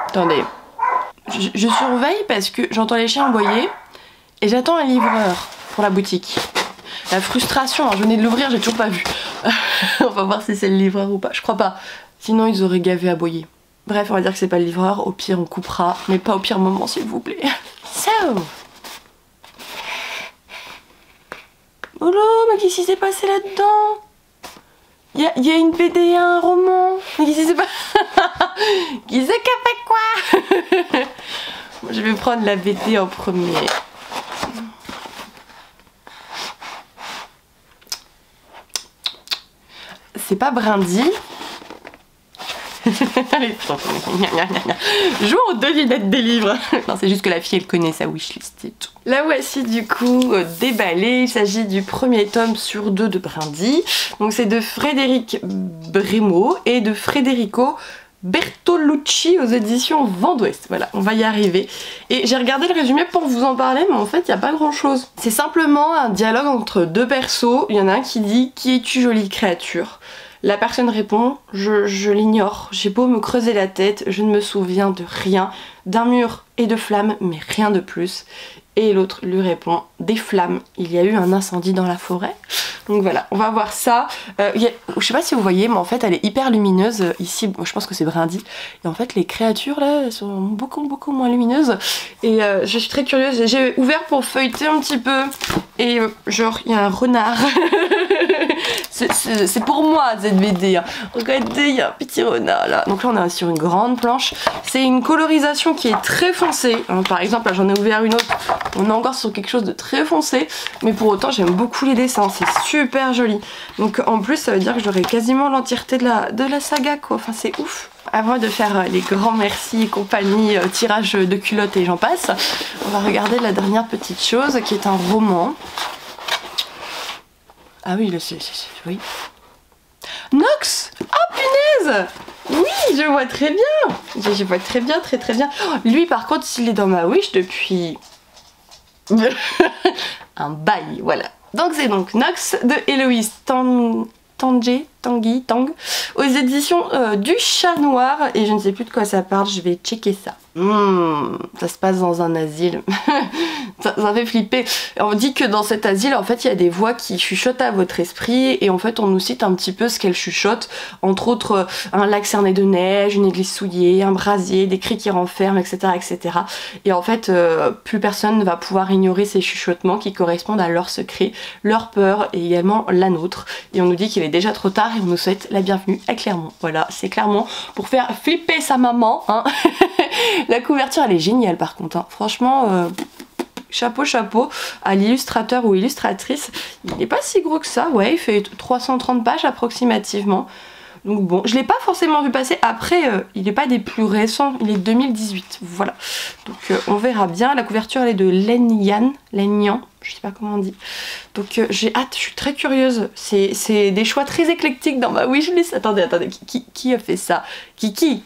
attendez. Je surveille parce que j'entends les chiens aboyer et j'attends un livreur pour la boutique. La frustration, hein, je venais de l'ouvrir, j'ai toujours pas vu. On va voir si c'est le livreur ou pas. Je crois pas. Sinon ils auraient gavé aboyer. Bref, on va dire que c'est pas le livreur. Au pire on coupera, mais pas au pire moment s'il vous plaît. So. Oh là, mais qu'est-ce qui s'est passé là-dedans? Il y a une BD et un roman. Mais qu'est-ce qui s'est passé? Qui c'est qui a fait quoi? Je vais prendre la BD en premier. C'est pas Brindy. Joue aux devinettes des livres. Non, c'est juste que la fille elle connaît sa wishlist et tout. La voici du coup déballée. Il s'agit du premier tome sur 2 de Brindy. Donc c'est de Frédéric Brémaud et de Federico Bertolucci aux éditions Vent d'Ouest. Voilà, on va y arriver. Et j'ai regardé le résumé pour vous en parler, mais en fait il n'y a pas grand chose. C'est simplement un dialogue entre deux persos. Il y en a un qui dit: qui es-tu jolie créature? La personne répond: je l'ignore, j'ai beau me creuser la tête, je ne me souviens de rien, d'un mur et de flammes, mais rien de plus. Et l'autre lui répond: des flammes, il y a eu un incendie dans la forêt. Donc voilà, on va voir ça. Je sais pas si vous voyez, mais en fait elle est hyper lumineuse. Ici, je pense que c'est Brindy. Et en fait les créatures là, elles sont beaucoup moins lumineuses. Et je suis très curieuse, j'ai ouvert pour feuilleter un petit peu. Et genre, il y a un renard. C'est pour moi cette BD, hein. Regardez, il y a un petit renard là. Donc là on est sur une grande planche. C'est une colorisation qui est très foncée, hein. Par exemple là j'en ai ouvert une autre, on est encore sur quelque chose de très foncé. Mais pour autant j'aime beaucoup les dessins, c'est super joli. Donc en plus ça veut dire que j'aurai quasiment l'entièreté de la saga quoi, enfin c'est ouf. avant de faire les grands merci et compagnie, tirage de culottes et j'en passe, on va regarder la dernière petite chose qui est un roman. Ah oui, oui. Nox! Oh punaise! Oui, je vois très bien! Je vois très bien, très bien. Oh, lui par contre, il est dans ma wish depuis... un bail, voilà. Donc c'est donc Nox de Héloïse Tanguy, aux éditions du Chat Noir, et je ne sais plus de quoi ça parle, je vais checker ça. Ça se passe dans un asile. ça fait flipper. On dit que dans cet asile, en fait, il y a des voix qui chuchotent à votre esprit, et en fait, on nous cite un petit peu ce qu'elles chuchotent, entre autres un lac cerné de neige, une église souillée, un brasier, des cris qui renferment, etc., etc. Et en fait, plus personne ne va pouvoir ignorer ces chuchotements qui correspondent à leurs secrets, leurs peurs et également la nôtre. Et on nous dit qu'il est déjà trop tard et on nous souhaite la bienvenue à Clermont. Voilà, c'est Clermont pour faire flipper sa maman, hein. La couverture elle est géniale par contre, hein. Franchement chapeau à l'illustrateur ou illustratrice. Il n'est pas si gros que ça, ouais, il fait 330 pages approximativement. Donc bon, je l'ai pas forcément vu passer. Après, il n'est pas des plus récents, il est 2018, voilà. Donc on verra bien. La couverture elle est de Len Yan, je sais pas comment on dit. Donc j'ai hâte, je suis très curieuse. C'est des choix très éclectiques dans ma wishlist. Attendez, qui a fait ça? Qui?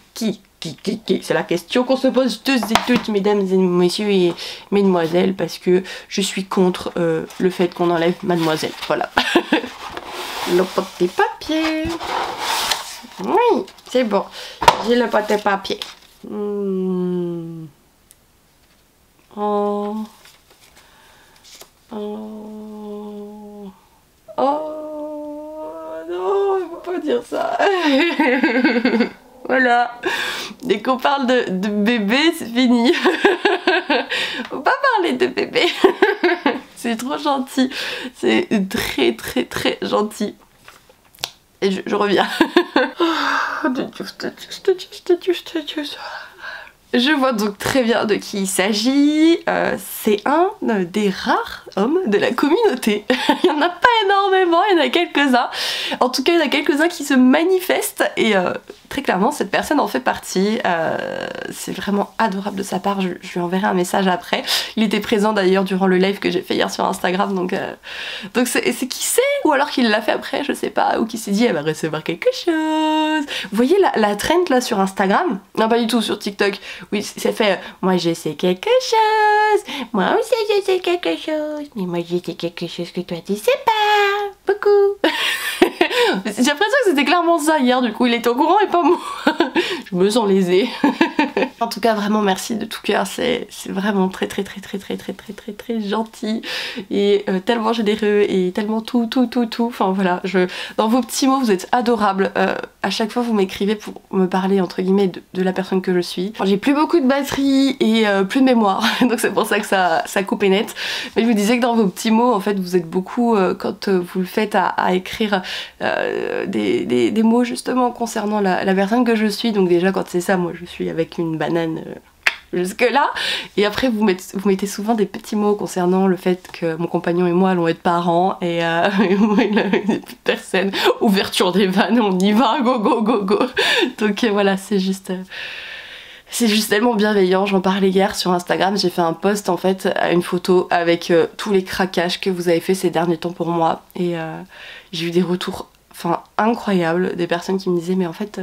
C'est la question qu'on se pose tous et toutes, mesdames et messieurs et mesdemoiselles, parce que je suis contre le fait qu'on enlève mademoiselle. Voilà. Le petit papier. Oui, c'est bon. J'ai le petit papier. Oh. Oh. Oh non, il faut pas dire ça. Voilà. Dès qu'on parle de bébé, c'est fini. Faut pas parler de bébé. C'est trop gentil. C'est très gentil. Et je reviens. Je vois donc très bien de qui il s'agit. C'est un des rares hommes de la communauté. Il n'y en a pas énormément, il y en a quelques-uns. En tout cas, il y en a quelques-uns qui se manifestent et très clairement, cette personne en fait partie. C'est vraiment adorable de sa part. Je lui enverrai un message après. Il était présent d'ailleurs durant le live que j'ai fait hier sur Instagram. Donc c'est qui c'est? Ou alors qu'il l'a fait après, je sais pas. Ou qui s'est dit, elle va recevoir quelque chose. Vous voyez la trend là sur Instagram? Non, pas du tout, sur TikTok. Oui, c'est fait, moi je sais quelque chose, moi aussi je sais quelque chose, mais moi je sais quelque chose que toi tu sais pas, beaucoup. J'ai l'impression que c'était clairement ça hier, du coup il était au courant et pas moi. Je me sens lésée. En tout cas vraiment merci de tout cœur, c'est vraiment très gentil et tellement généreux et tellement tout. Enfin voilà, dans vos petits mots vous êtes adorables. À chaque fois vous m'écrivez pour me parler entre guillemets de la personne que je suis. J'ai plus beaucoup de batterie et plus de mémoire, donc c'est pour ça que ça coupe et net. Mais je vous disais que dans vos petits mots en fait vous êtes beaucoup quand vous le faites à écrire des mots justement concernant la personne que je suis. Donc déjà quand c'est ça, moi je suis avec une banane jusque là, et après vous mettez souvent des petits mots concernant le fait que mon compagnon et moi allons être parents et personne, ouverture des vannes, on y va, go. Donc voilà, c'est juste tellement bienveillant. J'en parlais hier sur Instagram, j'ai fait un post en fait à une photo avec tous les craquages que vous avez fait ces derniers temps pour moi, et j'ai eu des retours incroyables, des personnes qui me disaient mais en fait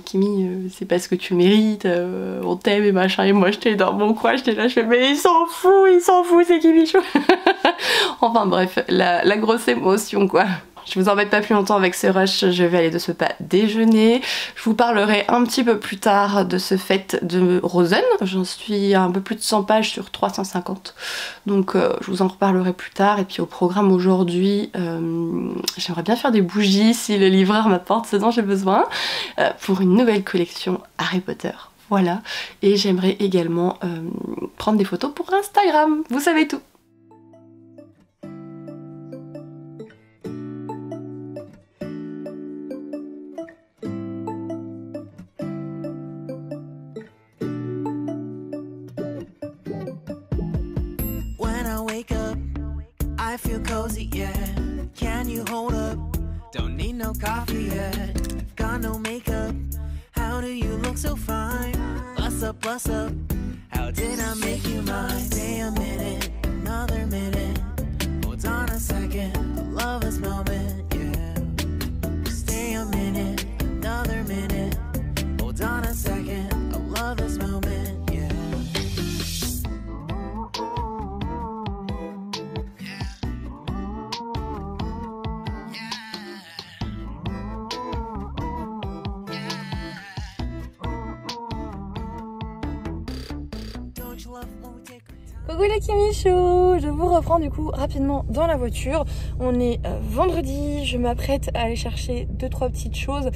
Kimi, c'est parce que tu mérites, on t'aime et machin, et moi j'étais dans mon coin, j'étais là, je fais mais il s'en fout c'est Kimi Chou. Enfin bref, la grosse émotion quoi. Je vous embête pas plus longtemps avec ce rush, je vais aller de ce pas déjeuner. Je vous parlerai un petit peu plus tard de ce fait de Rosen. J'en suis à un peu plus de 100 pages sur 350. Donc je vous en reparlerai plus tard. Et puis au programme aujourd'hui, j'aimerais bien faire des bougies si le livreur m'apporte ce dont j'ai besoin pour une nouvelle collection Harry Potter. Voilà. Et j'aimerais également prendre des photos pour Instagram. Vous savez tout. I feel cozy, yeah. Can you hold up? Don't need no coffee yet. Got no makeup. How do you look up, what's up? How did I make you mine? Stay a minute, another minute. Hold on a second, I love this moment, yeah. Stay a minute, another minute. Hold on a second, I love this moment, yeah. Don't you love when we take our time? Coucou les Kimichou, je vous reprends du coup rapidement dans la voiture. On est vendredi, je m'apprête à aller chercher 2-3 petites choses,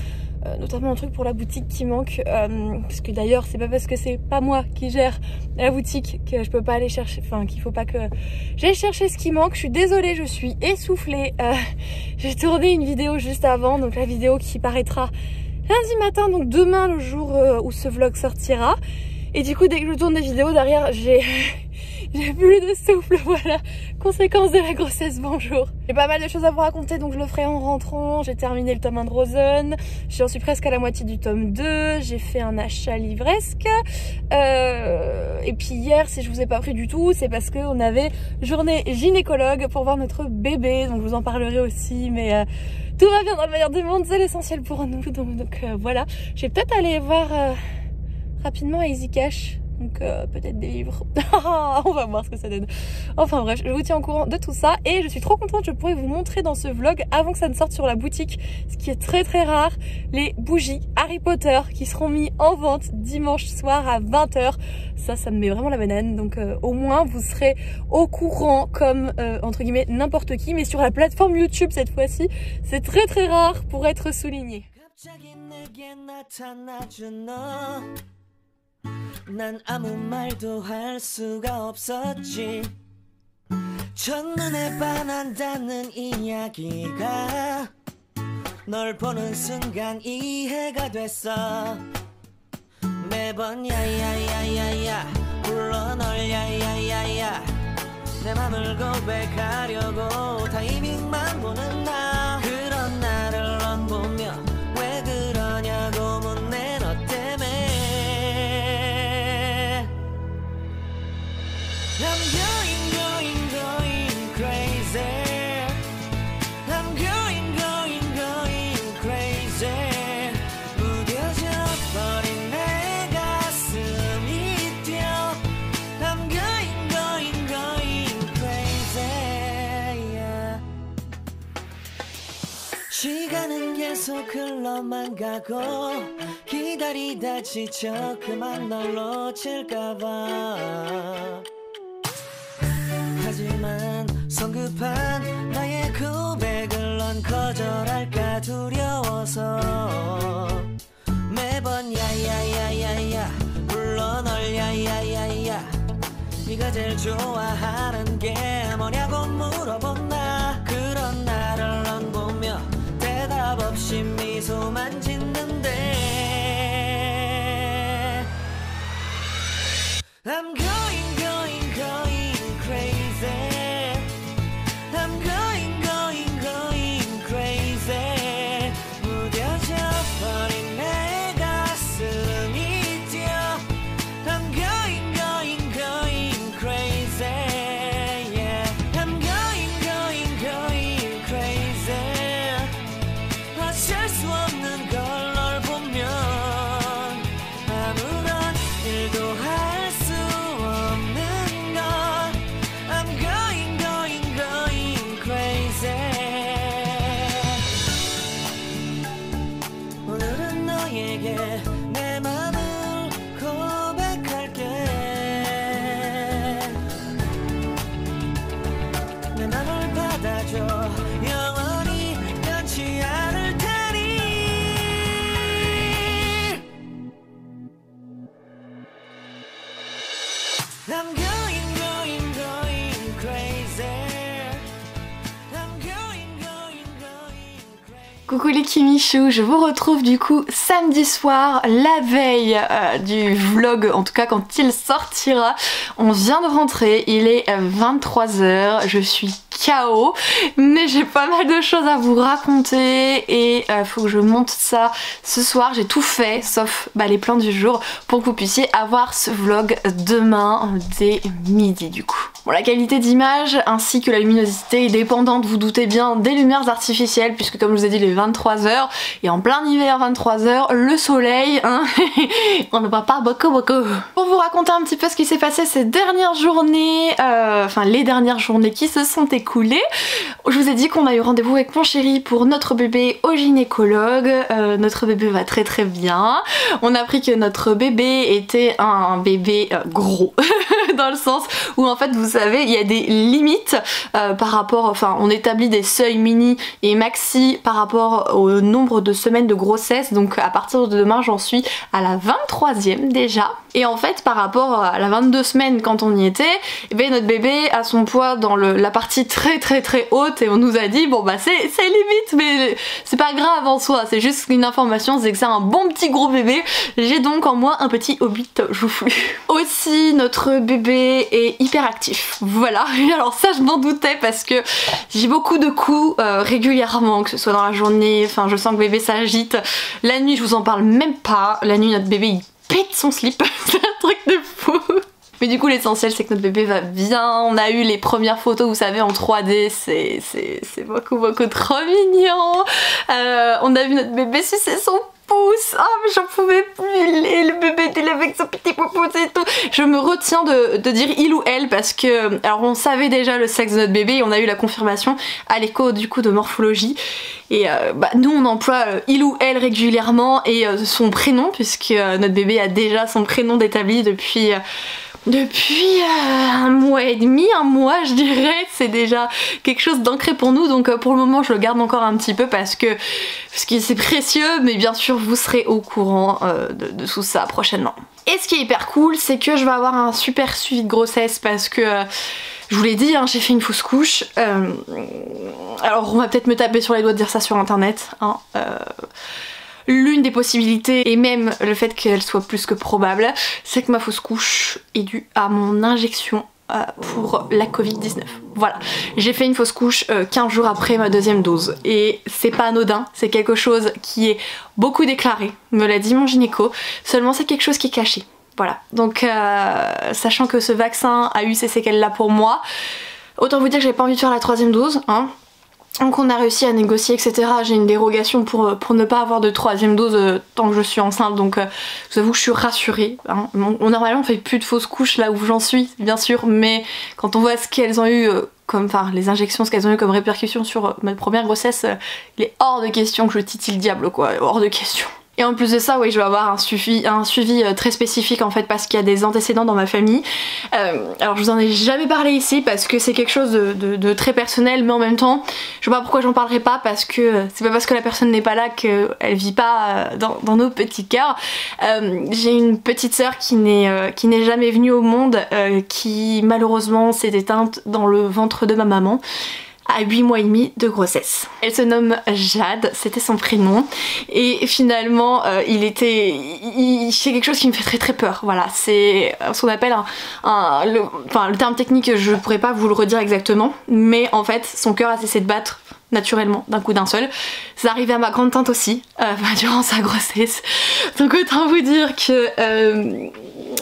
notamment un truc pour la boutique qui manque, parce que d'ailleurs c'est pas parce que c'est pas moi qui gère la boutique que je peux pas aller chercher, enfin qu'il faut pas que j'aille chercher ce qui manque. Je suis désolée, je suis essoufflée. J'ai tourné une vidéo juste avant, donc la vidéo qui paraîtra lundi matin, donc demain le jour où ce vlog sortira. Et du coup dès que je tourne des vidéos derrière j'ai plus de souffle, voilà, conséquence de la grossesse, bonjour. J'ai pas mal de choses à vous raconter donc je le ferai en rentrant. J'ai terminé le tome 1 de Rosen, j'en suis presque à la moitié du tome 2, j'ai fait un achat livresque. Et puis hier, si je vous ai pas pris du tout, c'est parce qu'on avait journée gynécologue pour voir notre bébé, donc je vous en parlerai aussi, mais tout va bien dans le meilleur des mondes, c'est l'essentiel pour nous, donc voilà. Je vais peut-être aller voir rapidement à Easy Cash. Donc peut-être des livres. On va voir ce que ça donne. Enfin bref, je vous tiens au courant de tout ça. Et je suis trop contente, je pourrais vous montrer dans ce vlog, avant que ça ne sorte sur la boutique, ce qui est très très rare, les bougies Harry Potter qui seront mis en vente dimanche soir à 20 h. Ça me met vraiment la banane. Donc au moins vous serez au courant comme entre guillemets n'importe qui. Mais sur la plateforme YouTube cette fois-ci, c'est très très rare pour être souligné. 난 아무 말도 할 수가 없었지. 첫눈에 반한다는 이야기가 널 보는 순간 이해가 됐어. 매번 야야야야야 불러 널 야야야야 내 맘을 고백하려고 타이밍만 보는 나. 그런 나를 넌 보며 왜 그러냐고 묻네 너 때문에. I'm going crazy. I'm going crazy. 무뎌져 버린 내 가슴이 뛰어. I'm going crazy. Yeah. 시간은 계속 흘러만 가고 기다리다 지쳐 그만 널 놓칠까봐. 하지만 성급한 나의 고백을 넌 거절할까 두려워서 매번 야야야야야 불러 널 야야야야 네가 제일 좋아하는 게 뭐냐고 물어본 나. 그런 나를 넌 보며 대답 없이 미소만 짓는데 I'm going crazy. I'm going crazy. 무뎌져 버린 내 가슴이 뛰어. I'm going crazy. Yeah. I'm going crazy. 어쩔 수 없는 걸 널 보면 아무런 일도 할 수 없는 걸. I'm going crazy. 오늘은 너에게 내 맘을 고백할게. 내 맘을 받아줘. 영원히 변치 않을 테니. I'm going crazy. I'm going crazy. Coucou les Kimichou, je vous retrouve du coup samedi soir, la veille du vlog, en tout cas quand il sortira. On vient de rentrer, il est 23h, je suis KO, mais j'ai pas mal de choses à vous raconter et faut que je monte ça ce soir. J'ai tout fait sauf les plans du jour pour que vous puissiez avoir ce vlog demain dès midi du coup. Bon, la qualité d'image ainsi que la luminosité est dépendante, vous doutez bien, des lumières artificielles puisque comme je vous ai dit il est 23h et en plein hiver 23h, le soleil, hein, on ne voit pas beaucoup. Pour vous raconter un petit peu ce qui s'est passé ces dernières journées, enfin les dernières journées qui se sont écoulées, je vous ai dit qu'on a eu rendez-vous avec mon chéri pour notre bébé au gynécologue. Notre bébé va très très bien. On a appris que notre bébé était un bébé gros dans le sens où en fait vous savez il y a des limites par rapport, enfin on établit des seuils mini et maxi par rapport au nombre de semaines de grossesse, donc à partir de demain j'en suis à la 23e déjà. Et en fait par rapport à la 22 semaines quand on y était, eh bien, notre bébé a son poids dans la partie très haute et on nous a dit bon bah c'est limite mais c'est pas grave en soi, c'est juste une information, c'est que c'est un bon petit gros bébé. J'ai donc en moi un petit hobbit joufflu. Aussi notre bébé est hyper actif, voilà. Et alors ça je m'en doutais parce que j'ai beaucoup de coups régulièrement, que ce soit dans la journée, enfin je sens que bébé s'agite. La nuit je vous en parle même pas, la nuit notre bébé il pète son slip, c'est un truc de fou. Mais du coup l'essentiel c'est que notre bébé va bien, on a eu les premières photos vous savez en 3D, c'est beaucoup trop mignon. On a vu notre bébé sucer son pouce, oh mais j'en pouvais plus, le bébé était avec son petit pouce et tout. Je me retiens de dire il ou elle parce que, alors on savait déjà le sexe de notre bébé et on a eu la confirmation à l'écho du coup de morphologie. Et nous on emploie il ou elle régulièrement et son prénom puisque notre bébé a déjà son prénom d'établi depuis un mois et demi, un mois je dirais, c'est déjà quelque chose d'ancré pour nous, donc pour le moment je le garde encore un petit peu parce que c'est précieux, mais bien sûr vous serez au courant de tout ça prochainement. Et ce qui est hyper cool c'est que je vais avoir un super suivi de grossesse parce que je vous l'ai dit, hein, j'ai fait une fausse couche. Alors on va peut-être me taper sur les doigts de dire ça sur internet, hein, l'une des possibilités, et même le fait qu'elle soit plus que probable, c'est que ma fausse couche est due à mon injection pour la Covid-19. Voilà, j'ai fait une fausse couche 15 jours après ma deuxième dose et c'est pas anodin, c'est quelque chose qui est beaucoup déclaré, me l'a dit mon gynéco, seulement c'est quelque chose qui est caché. Voilà, donc sachant que ce vaccin a eu ces séquelles là pour moi, autant vous dire que j'avais pas envie de faire la troisième dose, hein. Donc on a réussi à négocier etc, j'ai une dérogation pour ne pas avoir de troisième dose tant que je suis enceinte, donc je vous avoue que je suis rassurée, hein. Normalement on fait plus de fausses couches là où j'en suis bien sûr, mais quand on voit ce qu'elles ont eu comme, enfin les injections, ce qu'elles ont eu comme répercussion sur ma première grossesse, il est hors de question que je titille le diable quoi, hors de question. Et en plus de ça, oui, je vais avoir un suivi très spécifique en fait parce qu'il y a des antécédents dans ma famille. Alors je vous en ai jamais parlé ici parce que c'est quelque chose de très personnel, mais en même temps, je sais pas pourquoi j'en parlerai pas parce que c'est pas parce que la personne n'est pas là qu'elle vit pas dans nos petits cœurs. J'ai une petite sœur qui n'est jamais venue au monde, qui malheureusement s'est éteinte dans le ventre de ma maman à 8 mois et demi de grossesse. Elle se nomme Jade, c'était son prénom, et finalement c'est quelque chose qui me fait très peur, voilà, c'est ce qu'on appelle le terme technique, je pourrais pas vous le redire exactement, mais en fait son cœur a cessé de battre naturellement d'un coup d'un seul. Ça arrivait à ma grande tante aussi durant sa grossesse, donc autant vous dire que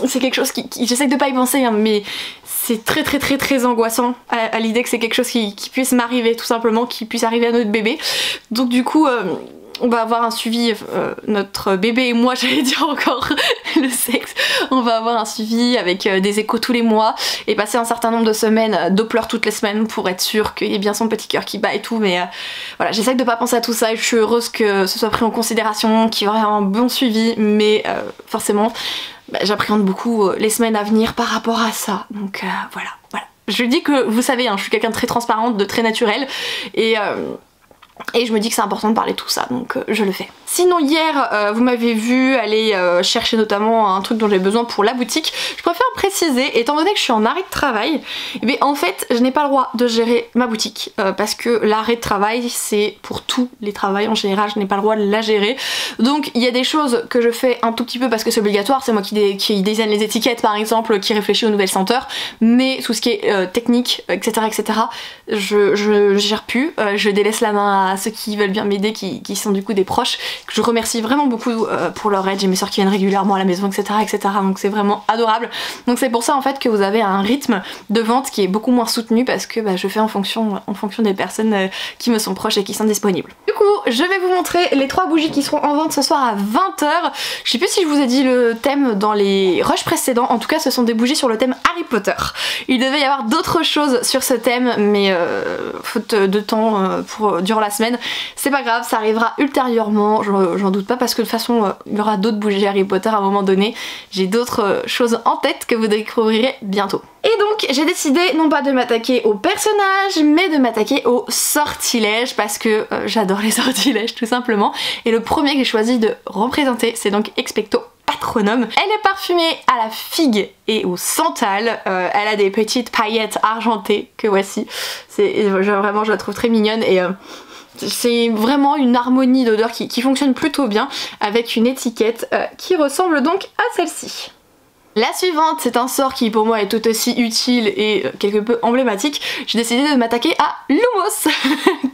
c'est quelque chose qui j'essaie de pas y penser hein, mais c'est très angoissant à l'idée que c'est quelque chose qui puisse m'arriver tout simplement, qui puisse arriver à notre bébé. Donc du coup on va avoir un suivi, notre bébé et moi j'allais dire encore le sexe, on va avoir un suivi avec des échos tous les mois et passer un certain nombre de semaines, Doppler toutes les semaines pour être sûr qu'il y ait bien son petit cœur qui bat et tout, mais voilà, j'essaie de pas penser à tout ça et je suis heureuse que ce soit pris en considération, qu'il y aura un bon suivi, mais forcément j'appréhende beaucoup les semaines à venir par rapport à ça, donc voilà. Je dis que vous savez, hein, je suis quelqu'un de très transparente, de très naturel et je me dis que c'est important de parler de tout ça, donc je le fais. Sinon hier vous m'avez vu aller chercher notamment un truc dont j'ai besoin pour la boutique. Je préfère préciser, étant donné que je suis en arrêt de travail, mais en fait je n'ai pas le droit de gérer ma boutique parce que l'arrêt de travail c'est pour tous les travails en général, je n'ai pas le droit de la gérer. Donc il y a des choses que je fais un tout petit peu parce que c'est obligatoire, c'est moi qui design les étiquettes par exemple, qui réfléchit aux nouvelles senteurs, mais tout ce qui est technique, etc. je gère plus, je délaisse la main à ceux qui veulent bien m'aider, qui sont du coup des proches, que je remercie vraiment beaucoup pour leur aide. J'ai mes soeurs qui viennent régulièrement à la maison, etc. donc c'est vraiment adorable. Donc c'est pour ça en fait que vous avez un rythme de vente qui est beaucoup moins soutenu parce que je fais en fonction des personnes qui me sont proches et qui sont disponibles. Du coup je vais vous montrer les 3 bougies qui seront en vente ce soir à 20h. Je sais plus si je vous ai dit le thème dans les rushs précédents, en tout cas ce sont des bougies sur le thème Harry Potter. Il devait y avoir d'autres choses sur ce thème mais faute de temps durant la semaine, c'est pas grave, ça arrivera ultérieurement, j'en doute pas, parce que de toute façon il y aura d'autres bougies Harry Potter à un moment donné. J'ai d'autres choses en tête que vous découvrirez bientôt. Et donc j'ai décidé non pas de m'attaquer aux personnages mais de m'attaquer aux sortilèges parce que j'adore les sortilèges tout simplement. Et le premier que j'ai choisi de représenter c'est donc Expecto Patronum. Elle est parfumée à la figue et au santal, elle a des petites paillettes argentées que voici. Vraiment je la trouve très mignonne et c'est vraiment une harmonie d'odeurs qui fonctionne plutôt bien avec une étiquette qui ressemble donc à celle-ci. La suivante, c'est un sort qui pour moi est tout aussi utile et quelque peu emblématique. J'ai décidé de m'attaquer à Lumos,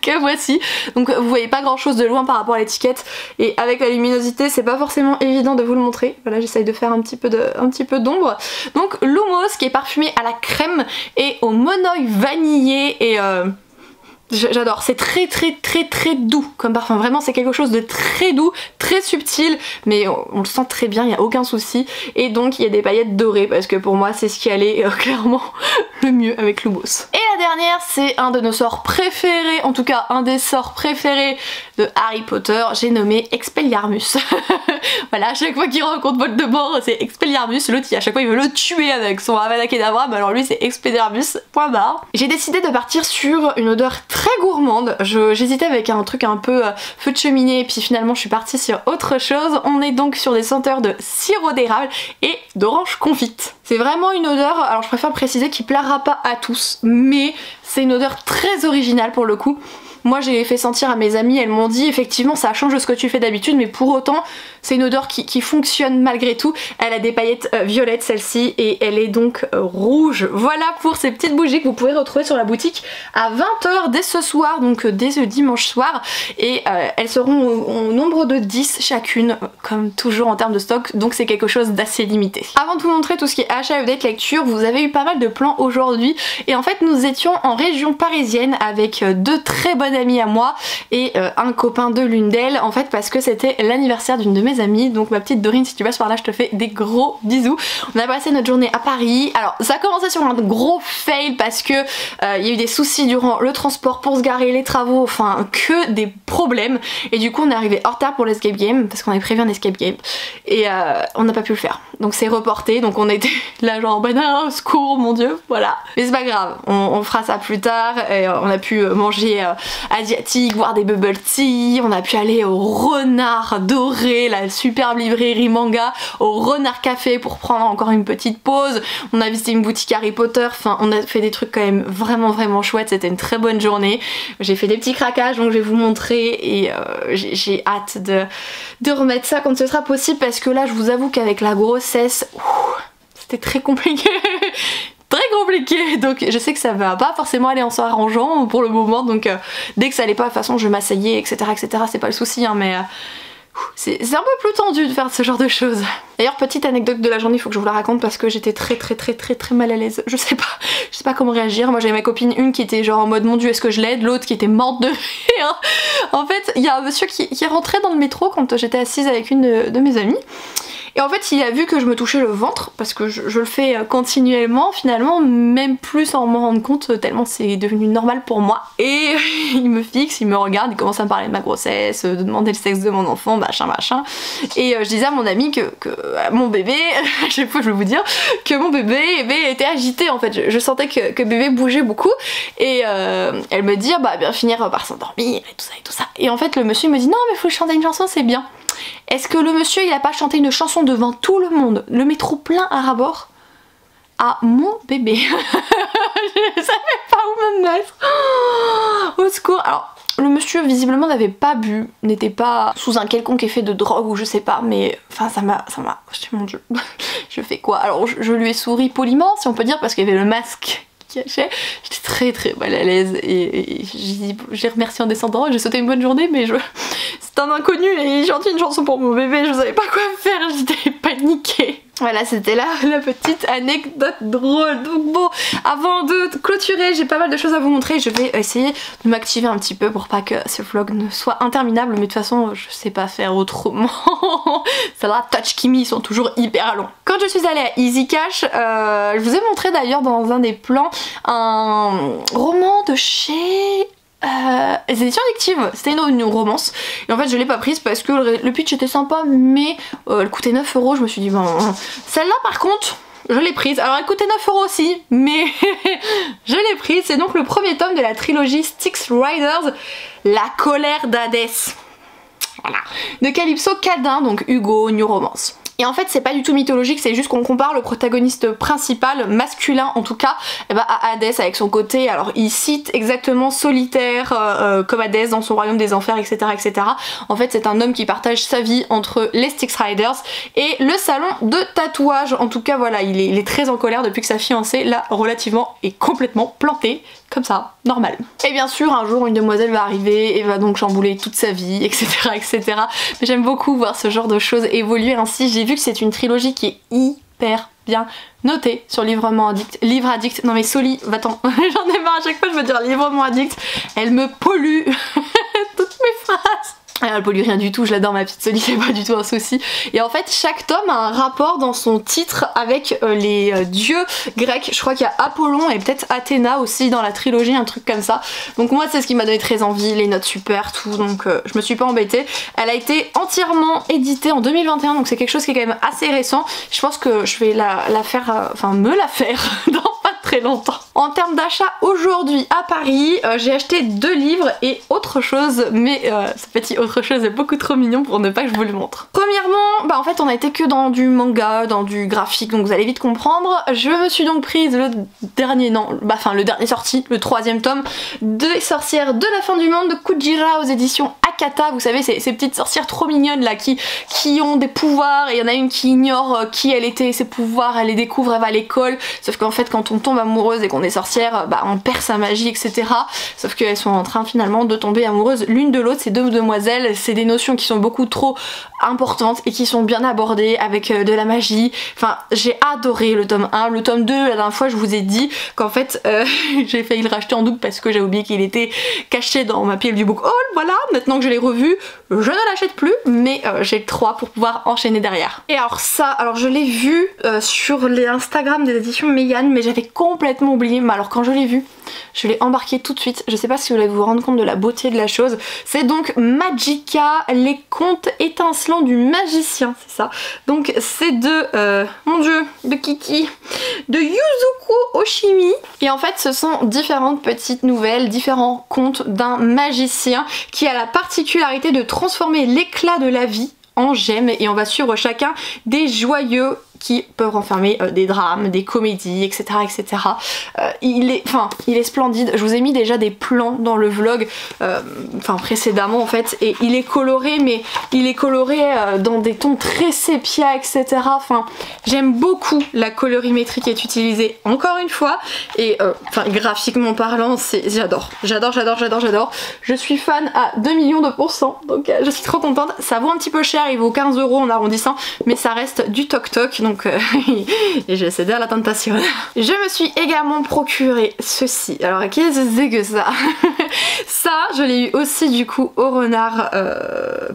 que voici. Donc vous voyez pas grand chose de loin par rapport à l'étiquette et avec la luminosité c'est pas forcément évident de vous le montrer. Voilà, j'essaye de faire un petit peu d'ombre. Donc Lumos qui est parfumé à la crème et au monoï vanillé et j'adore, c'est très doux comme parfum, vraiment c'est quelque chose de très doux, très subtil, mais on le sent très bien, il n'y a aucun souci. Et donc il y a des paillettes dorées parce que pour moi c'est ce qui allait clairement le mieux avec Lumos. Et la dernière c'est un de nos sorts préférés, en tout cas un des sorts préférés de Harry Potter, j'ai nommé Expelliarmus. Voilà, à chaque fois qu'il rencontre Voldemort c'est Expelliarmus, l'autre à chaque fois il veut le tuer avec son Avada Kedavra, mais alors lui c'est Expelliarmus, point barre. J'ai décidé de partir sur une odeur très gourmande, j'hésitais avec un truc un peu feu de cheminée et puis finalement je suis partie sur autre chose. On est donc sur des senteurs de sirop d'érable et d'orange confite. C'est vraiment une odeur, alors je préfère préciser qu'il plaira pas à tous, mais c'est une odeur très originale pour le coup. Moi j'ai fait sentir à mes amis, elles m'ont dit effectivement ça change de ce que tu fais d'habitude, mais pour autant c'est une odeur qui fonctionne malgré tout. Elle a des paillettes violettes celle-ci et elle est donc rouge. Voilà pour ces petites bougies que vous pouvez retrouver sur la boutique à 20h dès ce soir, donc dès ce dimanche soir, et elles seront au nombre de 10 chacune comme toujours en termes de stock, donc c'est quelque chose d'assez limité. Avant de vous montrer tout ce qui est achat, update, lecture, vous avez eu pas mal de plans aujourd'hui et en fait nous étions en région parisienne avec 2 très bonnes amies à moi et un copain de l'une d'elles, en fait parce que c'était l'anniversaire d'une de mes amies. Donc ma petite Dorine, si tu passes par là je te fais des gros bisous. On a passé notre journée à Paris. Alors ça a commencé sur un gros fail parce que il y a eu des soucis durant le transport pour se garer, les travaux, enfin que des problèmes, et du coup on est arrivé en retard pour l'escape game parce qu'on avait prévu un escape game et on n'a pas pu le faire, donc c'est reporté. Donc on était là genre bah non, au secours mon dieu, voilà, mais c'est pas grave, on fera ça plus tard. Et on a pu manger asiatique, boire des bubble tea, on a pu aller au Renard Doré, la superbe librairie manga, au Renard Café pour prendre encore une petite pause. On a visité une boutique Harry Potter, enfin on a fait des trucs quand même vraiment chouettes, c'était une très bonne journée. J'ai fait des petits craquages donc je vais vous montrer et j'ai hâte de remettre ça quand ce sera possible parce que là je vous avoue qu'avec la grossesse, c'était très compliqué. Donc je sais que ça va pas forcément aller en s'arrangeant pour le moment, donc dès que ça allait pas, de toute façon je m'asseyais etc, c'est pas le souci hein, mais c'est un peu plus tendu de faire ce genre de choses. D'ailleurs petite anecdote de la journée, il faut que je vous la raconte parce que j'étais très mal à l'aise, je sais pas comment réagir. Moi j'avais ma copine, une qui était genre en mode mon dieu est-ce que je l'aide, l'autre qui était morte de rire. En fait il y a un monsieur qui rentrait dans le métro quand j'étais assise avec une de mes amies. Et en fait il a vu que je me touchais le ventre, parce que je le fais continuellement finalement, même plus en me rendre compte tellement c'est devenu normal pour moi. Et il me fixe, il me regarde, il commence à me parler de ma grossesse, de demander le sexe de mon enfant, machin machin. Et je disais à mon amie que mon bébé, à chaque fois je vais vous dire, que mon bébé était agité en fait. Je sentais que bébé bougeait beaucoup. Et elle me dit bah bien finir par s'endormir et tout ça et tout ça. Et en fait le monsieur me dit non mais faut chanter une chanson, c'est bien. Est-ce que le monsieur il a pas chanté une chanson devant tout le monde, le métro plein à ras-bord, à mon bébé? Je savais pas où me mettre. Au secours. Alors le monsieur visiblement n'avait pas bu, n'était pas sous un quelconque effet de drogue ou je sais pas, mais enfin ça m'a, je dis mon dieu, je fais quoi? Alors je lui ai souri poliment si on peut dire, parce qu'il y avait le masque qui cachait. J'étais très mal à l'aise et j'ai remercié en descendant, j'ai souhaité une bonne journée, mais c'est un inconnu et il chantait une chanson pour mon bébé, je savais pas quoi faire, j'étais paniquée. Voilà, c'était là la petite anecdote drôle. Donc bon, avant de clôturer, j'ai pas mal de choses à vous montrer. Je vais essayer de m'activer un petit peu pour pas que ce vlog ne soit interminable. Mais de toute façon, je sais pas faire autrement. Celles-là, Touch Kimi, sont toujours hyper longs. Quand je suis allée à Easy Cash, je vous ai montré d'ailleurs dans un des plans un roman de chez... les éditions addictives, c'était une romance et en fait je l'ai pas prise parce que le pitch était sympa mais elle coûtait 9 €. Je me suis dit bon, celle-là par contre je l'ai prise. Alors elle coûtait 9 € aussi mais je l'ai prise. C'est donc le premier tome de la trilogie Styx Riders, La colère d'Hadès, voilà, de Calypso Cadin, donc Hugo, New Romance. Et en fait c'est pas du tout mythologique, c'est juste qu'on compare le protagoniste principal, masculin en tout cas, à Hadès avec son côté, alors il cite exactement solitaire comme Hadès dans son royaume des enfers, etc. etc. En fait c'est un homme qui partage sa vie entre les Styx Riders et le salon de tatouage. En tout cas voilà, il est très en colère depuis que sa fiancée l'a relativement et complètement planté. Comme ça, normal. Et bien sûr, un jour, une demoiselle va arriver et va donc chambouler toute sa vie, etc. etc. Mais j'aime beaucoup voir ce genre de choses évoluer ainsi. J'ai vu que c'est une trilogie qui est hyper bien notée sur Livrement Addict. Livre Addict, non mais Soli, va-t'en. J'en ai marre, à chaque fois je veux dire Livrement Addict. Elle me pollue toutes mes phrases. Elle pollue rien du tout, je l'adore ma petite Soli, c'est pas du tout un souci. Et en fait chaque tome a un rapport dans son titre avec les dieux grecs. Je crois qu'il y a Apollon et peut-être Athéna aussi dans la trilogie, un truc comme ça. Donc moi c'est ce qui m'a donné très envie, les notes super, tout, donc je me suis pas embêtée. Elle a été entièrement éditée en 2021, donc c'est quelque chose qui est quand même assez récent. Je pense que je vais la faire, enfin me la faire dans pas très longtemps. En termes d'achat aujourd'hui à Paris, j'ai acheté 2 livres et autre chose, mais ce petit autre chose est beaucoup trop mignon pour ne pas que je vous le montre. Premièrement, bah en fait on a été que dans du manga, dans du graphique, donc vous allez vite comprendre. Je me suis donc prise le dernier, le dernier sorti, le 3e tome des sorcières de la fin du monde de Kujira aux éditions Akata. Vous savez ces petites sorcières trop mignonnes là qui ont des pouvoirs, et il y en a une qui ignore qui elle était, ses pouvoirs, elle les découvre, elle va à l'école, sauf qu'en fait quand on tombe amoureuse et qu'on est sorcière, bah on perd sa magie, etc. Sauf qu'elles sont en train finalement de tomber amoureuses l'une de l'autre, ces deux demoiselles. C'est des notions qui sont beaucoup trop importantes et qui sont bien abordées avec de la magie. Enfin j'ai adoré le tome 1, le tome 2 la dernière fois je vous ai dit qu'en fait j'ai failli le racheter en double parce que j'ai oublié qu'il était caché dans ma pile du book haul. Voilà, maintenant que je l'ai revu, je ne l'achète plus, mais j'ai le 3 pour pouvoir enchaîner derrière. Et alors ça, alors je l'ai vu sur les Instagram des éditions Mégane, mais j'avais complètement oublié. Mais alors quand je l'ai vu, je l'ai embarqué tout de suite. Je sais pas si vous allez vous rendre compte de la beauté de la chose. C'est donc Magica, les contes étincelants du magicien, c'est ça. Donc c'est de, mon dieu, de Kiki, de Yuzuko Oshimi. Et en fait ce sont différentes petites nouvelles, différents contes d'un magicien qui a la particularité de transformer l'éclat de la vie en gemmes, et on va suivre chacun des joyeux qui peuvent renfermer des drames, des comédies, etc. etc. Il est splendide. Je vous ai mis déjà des plans dans le vlog, précédemment en fait, et il est coloré, mais il est coloré dans des tons très sépia, etc. Enfin, j'aime beaucoup la colorimétrie qui est utilisée encore une fois, et graphiquement parlant, j'adore. Je suis fan à 2 millions de pourcents, donc je suis trop contente. Ça vaut un petit peu cher, il vaut 15 € en arrondissant, mais ça reste du toc toc, donc et j'ai cédé à la tentation. Je me suis également procuré ceci. Alors qu'est-ce que c'est que ça? Ça je l'ai eu aussi du coup au renard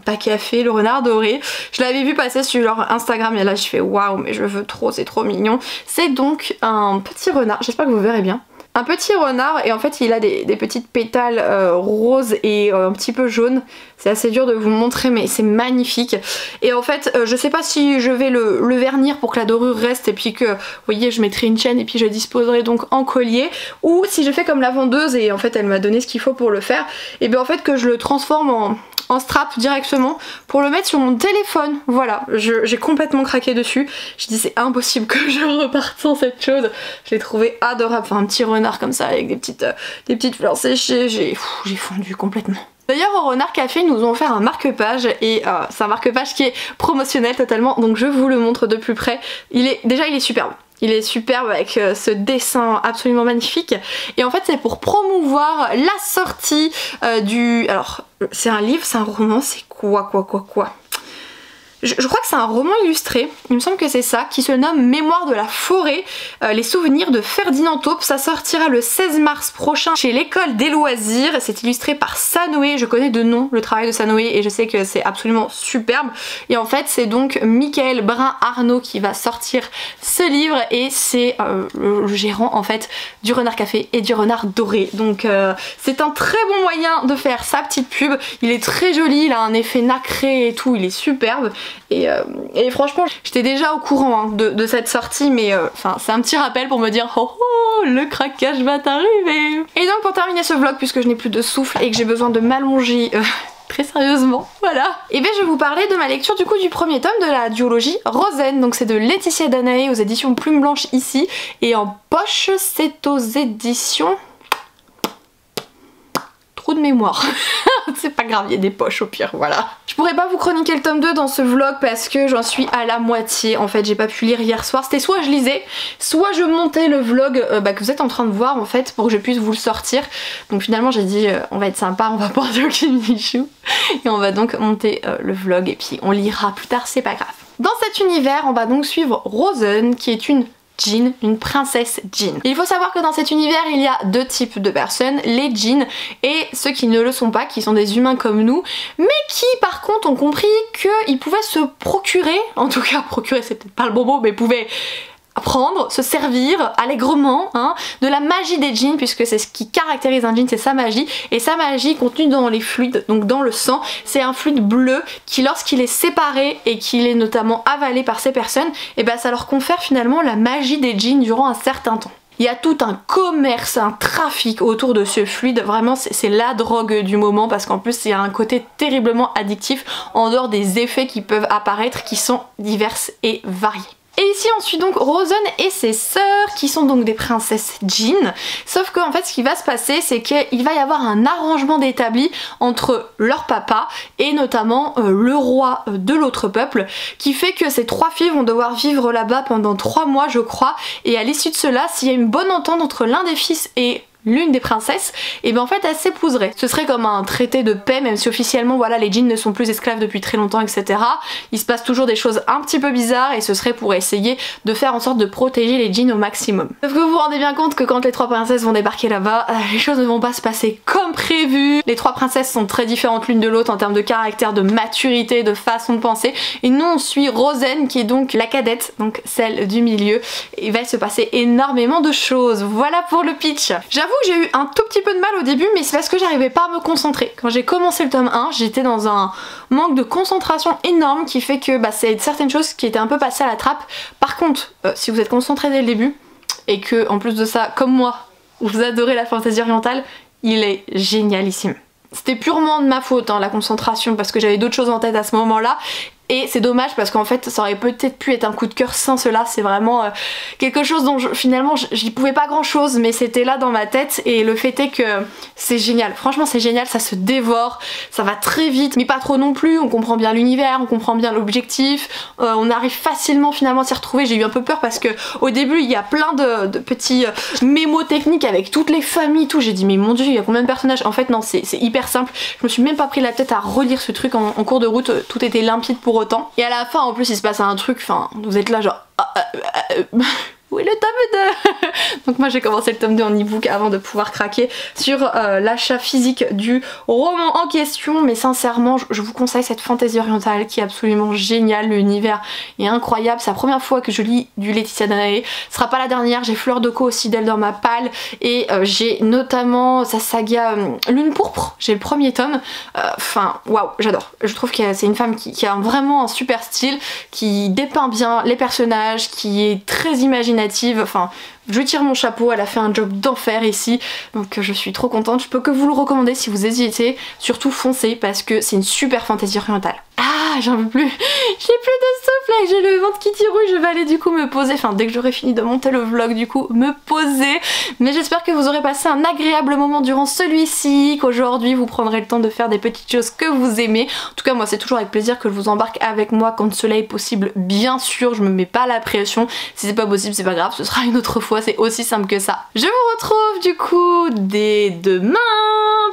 pas café, le renard doré. Je l'avais vu passer sur leur Instagram et là je fais waouh mais je veux trop, c'est trop mignon. C'est donc un petit renard, j'espère que vous verrez bien. Un petit renard et en fait il a des petites pétales roses et un petit peu jaunes. C'est assez dur de vous montrer mais c'est magnifique. Et en fait je sais pas si je vais le vernir pour que la dorure reste et puis que vous voyez je mettrai une chaîne et puis je disposerai donc en collier, ou si je fais comme la vendeuse et en fait elle m'a donné ce qu'il faut pour le faire, et bien en fait que je le transforme en strap directement pour le mettre sur mon téléphone. Voilà, j'ai complètement craqué dessus. Je dis c'est impossible que je reparte sans cette chose. Je l'ai trouvé adorable, enfin un petit renard comme ça avec des petites fleurs séchées, j'ai fondu complètement. D'ailleurs au Renard Café ils nous ont offert un marque-page et c'est un marque-page qui est promotionnel totalement, donc je vous le montre de plus près. Déjà il est superbe. Il est superbe avec ce dessin absolument magnifique et en fait c'est pour promouvoir la sortie Alors c'est un livre, c'est un roman, c'est quoi je crois que c'est un roman illustré, il me semble que c'est ça, qui se nomme Mémoire de la forêt, les souvenirs de Ferdinand Taupe. Ça sortira le 16 mars prochain chez l'école des loisirs. C'est illustré par Sanoé, je connais de nom le travail de Sanoé et je sais que c'est absolument superbe. Et en fait c'est donc Michael Brun-Arnaud qui va sortir ce livre et c'est le gérant en fait du Renard Café et du Renard Doré. Donc c'est un très bon moyen de faire sa petite pub. Il est très joli, il a un effet nacré et tout, il est superbe. Et franchement j'étais déjà au courant hein, de cette sortie mais c'est un petit rappel pour me dire oh oh le craquage va t'arriver. Et donc pour terminer ce vlog, puisque je n'ai plus de souffle et que j'ai besoin de m'allonger très sérieusement, voilà. Et bien je vais vous parler de ma lecture du coup du premier tome de la duologie Rosen. Donc c'est de Laetitia Danaé aux éditions Plume Blanche ici et en poche c'est aux éditions... de mémoire. C'est pas grave, il y a des poches au pire, voilà. Je pourrais pas vous chroniquer le tome 2 dans ce vlog parce que j'en suis à la moitié. En fait j'ai pas pu lire hier soir, c'était soit je lisais, soit je montais le vlog que vous êtes en train de voir en fait pour que je puisse vous le sortir. Donc finalement j'ai dit on va être sympa, on va prendre aucune Michou et on va donc monter le vlog et puis on lira plus tard, c'est pas grave. Dans cet univers on va donc suivre Rosen qui est une djinn, une princesse djinn. Il faut savoir que dans cet univers il y a deux types de personnes, les djinns et ceux qui ne le sont pas, qui sont des humains comme nous, mais qui par contre ont compris qu'ils pouvaient se procurer, en tout cas procurer c'est peut-être pas le bon mot, mais pouvaient prendre, se servir allègrement hein, de la magie des djinns, puisque c'est ce qui caractérise un djinn, c'est sa magie, et sa magie contenue dans les fluides, donc dans le sang, c'est un fluide bleu qui lorsqu'il est séparé et qu'il est notamment avalé par ces personnes, et ben ça leur confère finalement la magie des djinns durant un certain temps. Il y a tout un commerce, un trafic autour de ce fluide, vraiment c'est la drogue du moment parce qu'en plus il y a un côté terriblement addictif en dehors des effets qui peuvent apparaître qui sont divers et variés. Et ici on suit donc Rosen et ses sœurs qui sont donc des princesses djinns, sauf que en fait ce qui va se passer c'est qu'il va y avoir un arrangement d'établi entre leur papa et notamment le roi de l'autre peuple qui fait que ces trois filles vont devoir vivre là-bas pendant 3 mois je crois, et à l'issue de cela s'il y a une bonne entente entre l'un des fils et l'une des princesses, et bien en fait elles s'épouseraient. Ce serait comme un traité de paix, même si officiellement voilà les djinns ne sont plus esclaves depuis très longtemps etc. Il se passe toujours des choses un petit peu bizarres et ce serait pour essayer de faire en sorte de protéger les djinns au maximum. Sauf que vous vous rendez bien compte que quand les trois princesses vont débarquer là-bas, les choses ne vont pas se passer comme prévu. Les trois princesses sont très différentes l'une de l'autre en termes de caractère, de maturité, de façon de penser, et nous on suit Rosen qui est donc la cadette, donc celle du milieu. Il va se passer énormément de choses. Voilà pour le pitch. J'avoue que j'ai eu un tout petit peu de mal au début, mais c'est parce que j'arrivais pas à me concentrer. Quand j'ai commencé le tome 1, j'étais dans un manque de concentration énorme qui fait que c'est certaines choses qui étaient un peu passées à la trappe. Par contre, si vous êtes concentré dès le début, et que en plus de ça, comme moi, vous adorez la fantaisie orientale, il est génialissime. C'était purement de ma faute hein, la concentration, parce que j'avais d'autres choses en tête à ce moment-là. Et c'est dommage parce qu'en fait ça aurait peut-être pu être un coup de cœur sans cela, c'est vraiment quelque chose dont finalement j'y pouvais pas grand chose mais c'était là dans ma tête, et le fait est que c'est génial, franchement c'est génial, ça se dévore, ça va très vite mais pas trop non plus, on comprend bien l'univers, on comprend bien l'objectif, on arrive facilement finalement à s'y retrouver. J'ai eu un peu peur parce que au début il y a plein de petits mémos techniques avec toutes les familles, tout, j'ai dit mais mon dieu il y a combien de personnages, en fait non c'est hyper simple, je me suis même pas pris la tête à relire ce truc en cours de route, tout était limpide pour autant. Et à la fin en plus il se passe un truc, enfin vous êtes là genre où est le tome 2? Donc moi j'ai commencé le tome 2 en e-book avant de pouvoir craquer sur l'achat physique du roman en question, mais sincèrement je vous conseille cette fantaisie orientale qui est absolument géniale, l'univers est incroyable, c'est la première fois que je lis du Laetitia Danae, ce sera pas la dernière, j'ai Fleur de Co aussi d'elle dans ma palle, et j'ai notamment sa saga Lune Pourpre, j'ai le premier tome, enfin waouh, j'adore, je trouve que c'est une femme qui a vraiment un super style, qui dépeint bien les personnages, qui est très imaginative, enfin je tire mon chapeau, elle a fait un job d'enfer ici, donc je suis trop contente, je peux que vous le recommander si vous hésitez, surtout foncez parce que c'est une super fantaisie orientale. Ah, j'en peux plus, j'ai plus de souffle, j'ai le ventre qui tire, je vais aller du coup me poser, enfin dès que j'aurai fini de monter le vlog du coup me poser, mais j'espère que vous aurez passé un agréable moment durant celui-ci, qu'aujourd'hui vous prendrez le temps de faire des petites choses que vous aimez, en tout cas moi c'est toujours avec plaisir que je vous embarque avec moi quand cela est possible, bien sûr je me mets pas la pression, si c'est pas possible c'est pas grave, ce sera une autre fois, c'est aussi simple que ça. Je vous retrouve du coup dès demain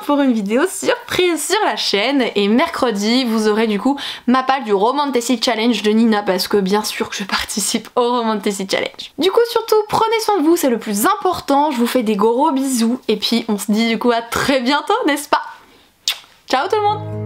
pour une vidéo surprise sur la chaîne, et mercredi vous aurez du coup ma palle du Romantasy Challenge de Nina, parce que bien sûr que je participe au Romantasy Challenge. Du coup surtout prenez soin de vous, c'est le plus important, je vous fais des gros bisous et puis on se dit du coup à très bientôt, n'est-ce pas? Ciao tout le monde!